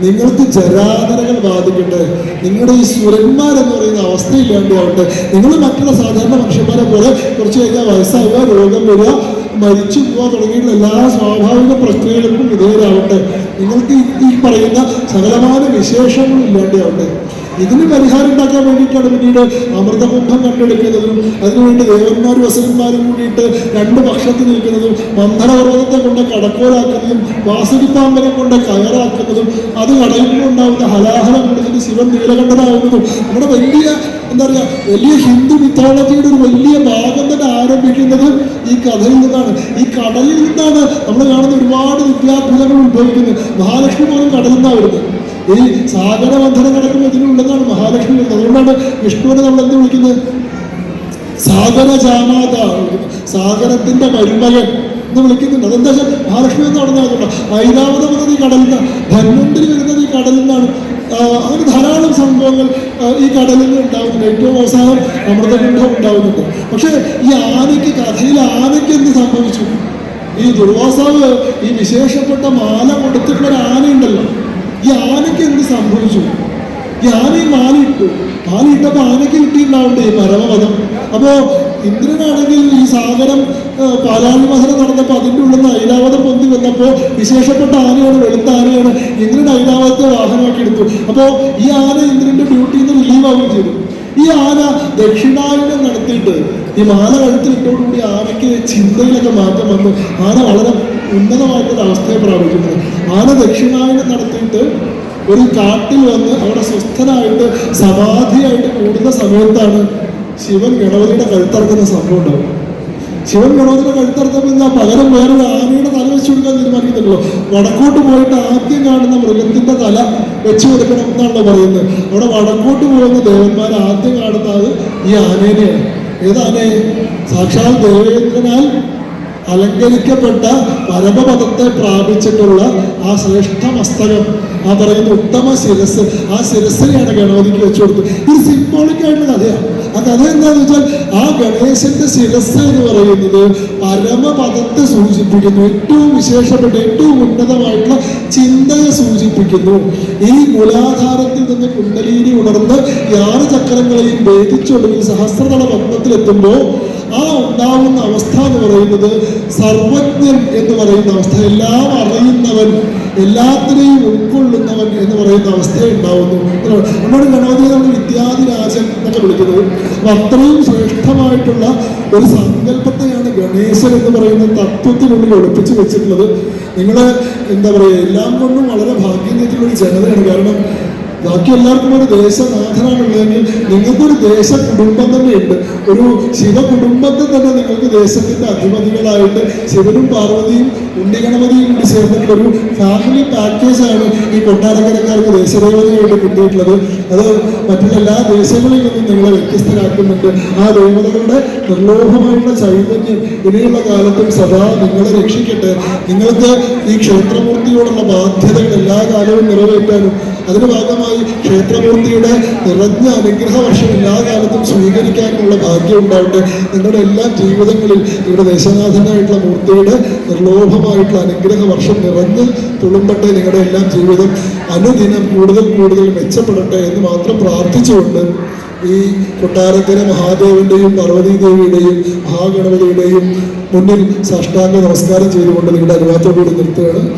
നിങ്ങൾക്ക് ജരാനരകൾ ബാധിക്കട്ടെ, നിങ്ങളുടെ ഈ സുരന്മാരെന്ന് പറയുന്ന അവസ്ഥയില്ലാണ്ടാവട്ടെ, നിങ്ങൾ മറ്റുള്ള സാധാരണ മനുഷ്യന്മാരെ പോലെ കുറച്ച് കഴിഞ്ഞാൽ വയസ്സാവുക, രോഗം വരിക, മരിച്ചു പോവുക തുടങ്ങിയിട്ടുള്ള എല്ലാ സ്വാഭാവിക പ്രക്രിയകൾക്കും വിധേയരാവട്ടെ, നിങ്ങൾക്ക് ഈ പറയുന്ന സകലമായ വിശേഷങ്ങളും ഇല്ലാണ്ടാവട്ടെ. ഇതിന് പരിഹാരം ഉണ്ടാക്കാൻ വേണ്ടിയിട്ടാണ് പിന്നീട് അമൃതകുംഭം കണ്ടെടുക്കുന്നതും അതിനുവേണ്ടി ദേവന്മാരും അസുരന്മാരും കൂടിയിട്ട് 2 പക്ഷത്ത് നിൽക്കുന്നതും മന്ദരപർവ്വതത്തെ കൊണ്ട് കടക്കോലാക്കുന്നതും വാസുകിപ്പാമ്പനെ കൊണ്ട് കയറാക്കുന്നതും അത് കടയിലുണ്ടാവുന്ന ഹലാഹലം കൊടുത്തിട്ട് ശിവൻ നീലകണ്ഠനാവുന്നതും നമ്മുടെ വലിയ എന്താ പറയുക വലിയ ഹിന്ദു മിത്തോളജിയുടെ ഒരു വലിയ ഭാഗം തന്നെ ആരംഭിക്കുന്നത് ഈ കഥയിൽ നിന്നാണ്. ഈ കടലിൽ നിന്നാണ് നമ്മൾ കാണുന്ന ഒരുപാട് വിദ്യാത്ഭുതങ്ങൾ ഉത്ഭവിക്കുന്നത്. മഹാലക്ഷ്മി പോലും കടലിൽ നിന്നാണ് വരുന്നത്. ഈ സാഗരബന്ധനം കിടക്കുമ്പോൾ ഇതിനുള്ളതാണ് മഹാലക്ഷ്മി വരുന്നത്. അതുകൊണ്ടാണ് വിഷ്ണുവിനെ നമ്മൾ എന്ത് വിളിക്കുന്നത്, സാഗരജാമാത, സാഗരത്തിന്റെ മരുമകൻ എന്ന് വിളിക്കുന്നുണ്ട്. അതെന്താ വെച്ചാൽ മഹാലക്ഷ്മി എന്ന് നടന്നതുകൊണ്ട്. ഐരാവത വരുന്നത് ഈ കടലിൽ നിന്നാണ്, ധന്വന്തരി വരുന്നത് ഈ കടലിൽ നിന്നാണ്. അങ്ങനെ ധാരാളം സംഭവങ്ങൾ ഈ കടലിൽ നിന്ന് ഉണ്ടാകുന്നുണ്ട്. ഏറ്റവും അവസാനം അമൃതകുംഭം ഉണ്ടാകുന്നുണ്ട്. പക്ഷെ ഈ ആനയ്ക്ക്, കഥയിൽ ആനയ്ക്ക് എന്ത് സംഭവിച്ചു? ഈ ദുർവാസാവ് ഈ വിശേഷപ്പെട്ട മാല കൊടുത്തിട്ടുള്ള ഒരു ആനയുണ്ടല്ലോ, ഈ ആനയ്ക്ക് എന്ത് സംഭവിച്ചു? ഈ ആനയും മാലയിട്ടു. മാലയിട്ടപ്പോൾ ആനയ്ക്ക് കിട്ടിയിട്ടുണ്ടാവണ്ടേ ഈ പരമപദം. അപ്പോ ഇന്ദ്രനാണെങ്കിൽ ഈ സാഗരം പാലാഴിമധുരം നടന്നപ്പോൾ അതിൻ്റെ ഉള്ളിൽ നിന്ന് ഐരാവതം പൊന്തി വന്നപ്പോൾ വിശേഷപ്പെട്ട ആനയാണ്, വെളുത്ത ആനയാണ്. ഇന്ദ്രൻ ഐരാവതത്തെ വാഹനമാക്കി എടുത്തു. അപ്പോൾ ഈ ആന ഇന്ദ്രന്റെ ഡ്യൂട്ടിയിൽ നിന്ന് റിലീവ് ആവുകയും ചെയ്തു. ഈ ആന ദക്ഷിണായനം നടത്തിയിട്ട് ഈ മാല കഴുത്തിലിട്ടോടുകൂടി ആനയ്ക്ക് ചിന്തയിലൊക്കെ മാറ്റം വന്നു. ആന വളരെ ഉന്നതമായിട്ടൊരു അവസ്ഥയെ പ്രാപിക്കുന്നത്. ആന ദക്ഷിണായനം നടത്തിയിട്ട് ഒരു കാട്ടിൽ വന്ന് അവിടെ സ്വസ്ഥനായിട്ട് സമാധിയായിട്ട് കൂടുന്ന സമയത്താണ് ശിവൻ ഗണപതിയുടെ കഴുത്തറക്കുന്ന സംഭവം ഉണ്ടാവും. ശിവൻ ഗണപതിയുടെ കഴുത്തറത്തപ്പോൾ എന്താ, പകരം വേറൊരു ആനയുടെ തല വെച്ച് കൊടുക്കാൻ തീരുമാനിക്കുന്നുണ്ടല്ലോ. വടക്കോട്ട് പോയിട്ട് ആദ്യം കാണുന്ന മൃഗത്തിന്റെ തല വെച്ച് കൊടുക്കണം എന്നാണല്ലോ പറയുന്നത്. അവിടെ വടക്കോട്ട് പോകുന്ന ദേവന്മാർ ആദ്യം കാണുന്നത് ഈ ആനേനെയാണ്. ഏതാണ്? സാക്ഷാൽ ദേവേന്ദ്രനാൽ അലങ്കരിക്കപ്പെട്ട പരമപദത്തെ പ്രാപിച്ചിട്ടുള്ള ആ ശ്രേഷ്ഠ മസ്തകം, ആ പറയുന്ന ഉത്തമ ശിരസ്, ആ ശിരസിനെയാണ് ഗണപതിക്ക് വെച്ചു കൊടുത്തത്. ഇത് സിംബോളിക് ആയിട്ടുള്ള കഥയാണ്. ആ കഥ എന്താണെന്ന് വെച്ചാൽ ആ ഗണേശന്റെ ശിരസ് എന്ന് പറയുന്നത് പരമപദത്തെ സൂചിപ്പിക്കുന്നു. ഏറ്റവും വിശേഷപ്പെട്ട ഏറ്റവും ഉന്നതമായിട്ടുള്ള ചിന്തയെ സൂചിപ്പിക്കുന്നു. ഈ മൂലാധാരത്തിൽ നിന്ന് കുണ്ടലിനി ഉണർന്ന് ഈ 6 ചക്രങ്ങളെയും ഭേദിച്ചൊടുവിൽ സഹസ്രതല പത്മത്തിലെത്തുമ്പോൾ ആ ഉണ്ടാവുന്ന അവസ്ഥ എന്ന് പറയുന്നത് സർവജ്ഞൻ എന്ന് പറയുന്ന അവസ്ഥ, എല്ലാം അറിയുന്നവൻ, എല്ലാത്തിനെയും ഉൾക്കൊള്ളുന്നവൻ എന്ന് പറയുന്ന അവസ്ഥ ഉണ്ടാവുന്നു. നമ്മുടെ ഗണപതിയെ നമ്മൾ വിദ്യാധിരാജൻ എന്നൊക്കെ വിളിക്കുന്നത്. അപ്പൊ അത്രയും ശ്രേഷ്ഠമായിട്ടുള്ള ഒരു സങ്കല്പത്തെയാണ് ഗണേശൻ എന്ന് പറയുന്ന തത്വത്തിനുള്ളിൽ ഒളിപ്പിച്ചു വെച്ചിട്ടുള്ളത്. നിങ്ങൾ എന്താ പറയുക, എല്ലാം കൊണ്ടും വളരെ ഭാഗ്യം ചെയ്തിട്ടുള്ള ഒരു ജനതയാണ്. കാരണം ബാക്കി എല്ലാവർക്കും ഒരു ദേശനാഥനാണുള്ളതെങ്കിൽ നിങ്ങൾക്കൊരു ദേശ കുടുംബം തന്നെയുണ്ട്. ഒരു ശിവ കുടുംബത്തെ തന്നെ നിങ്ങൾക്ക് ദേശത്തിന്റെ അധിപതികളായിട്ട് ശിവനും പാർവതിയും ഉണ്ണിഗണപതിയും കൂടി ചേർന്നിട്ടുള്ള ഒരു ഫാമിലി പാക്കേജാണ് ഈ കൊട്ടാരക്കരക്കാർക്ക് ദേശദേവതയായിട്ട് കിട്ടിയിട്ടുള്ളത്. അത് മറ്റുള്ള എല്ലാ ദേശങ്ങളിൽ നിന്നും നിങ്ങളെ വ്യത്യസ്തരാക്കുന്നുണ്ട്. ആ ദേവതകളുടെ നിർലോഭമായിട്ടുള്ള ചൈതന്യം ഇനിയുള്ള കാലത്തും സദാ നിങ്ങളെ രക്ഷിക്കട്ടെ. നിങ്ങൾക്ക് ഈ ക്ഷേത്രമൂർത്തിയോടുള്ള ബാധ്യതകൾ എല്ലാ കാലവും നിറവേറ്റാനും അതിന്റെ ഭാഗമായി ക്ഷേത്രമൂർത്തിയുടെ നിറഞ്ഞ അനുഗ്രഹ വർഷം എല്ലാ കാലത്തും സ്വീകരിക്കാനുള്ള ഭാഗ്യം ഉണ്ടാവട്ടെ. നിങ്ങളുടെ എല്ലാ ജീവിതങ്ങളിൽ ഇവിടെ ദേശനാഥനായിട്ടുള്ള മൂർത്തിയുടെ നിർലോഭമായിട്ടുള്ള അനുഗ്രഹ വർഷം നിറഞ്ഞ് തുളുമ്പട്ടെ. നിങ്ങളുടെ എല്ലാം ജീവിതം അനുദിനം കൂടുതൽ കൂടുതൽ മെച്ചപ്പെടട്ടെ എന്ന് മാത്രം പ്രാർത്ഥിച്ചുകൊണ്ട് ഈ കൊട്ടാരക്കര മഹാദേവന്റെയും പാർവതീദേവിയുടെയും മഹാഗണപതിയുടെയും മുന്നിൽ സാഷ്ടാംഗ നമസ്കാരം ചെയ്തുകൊണ്ട് നിങ്ങളുടെ അനുവാദത്തോടുകൂടി നിർത്തുകയാണ്.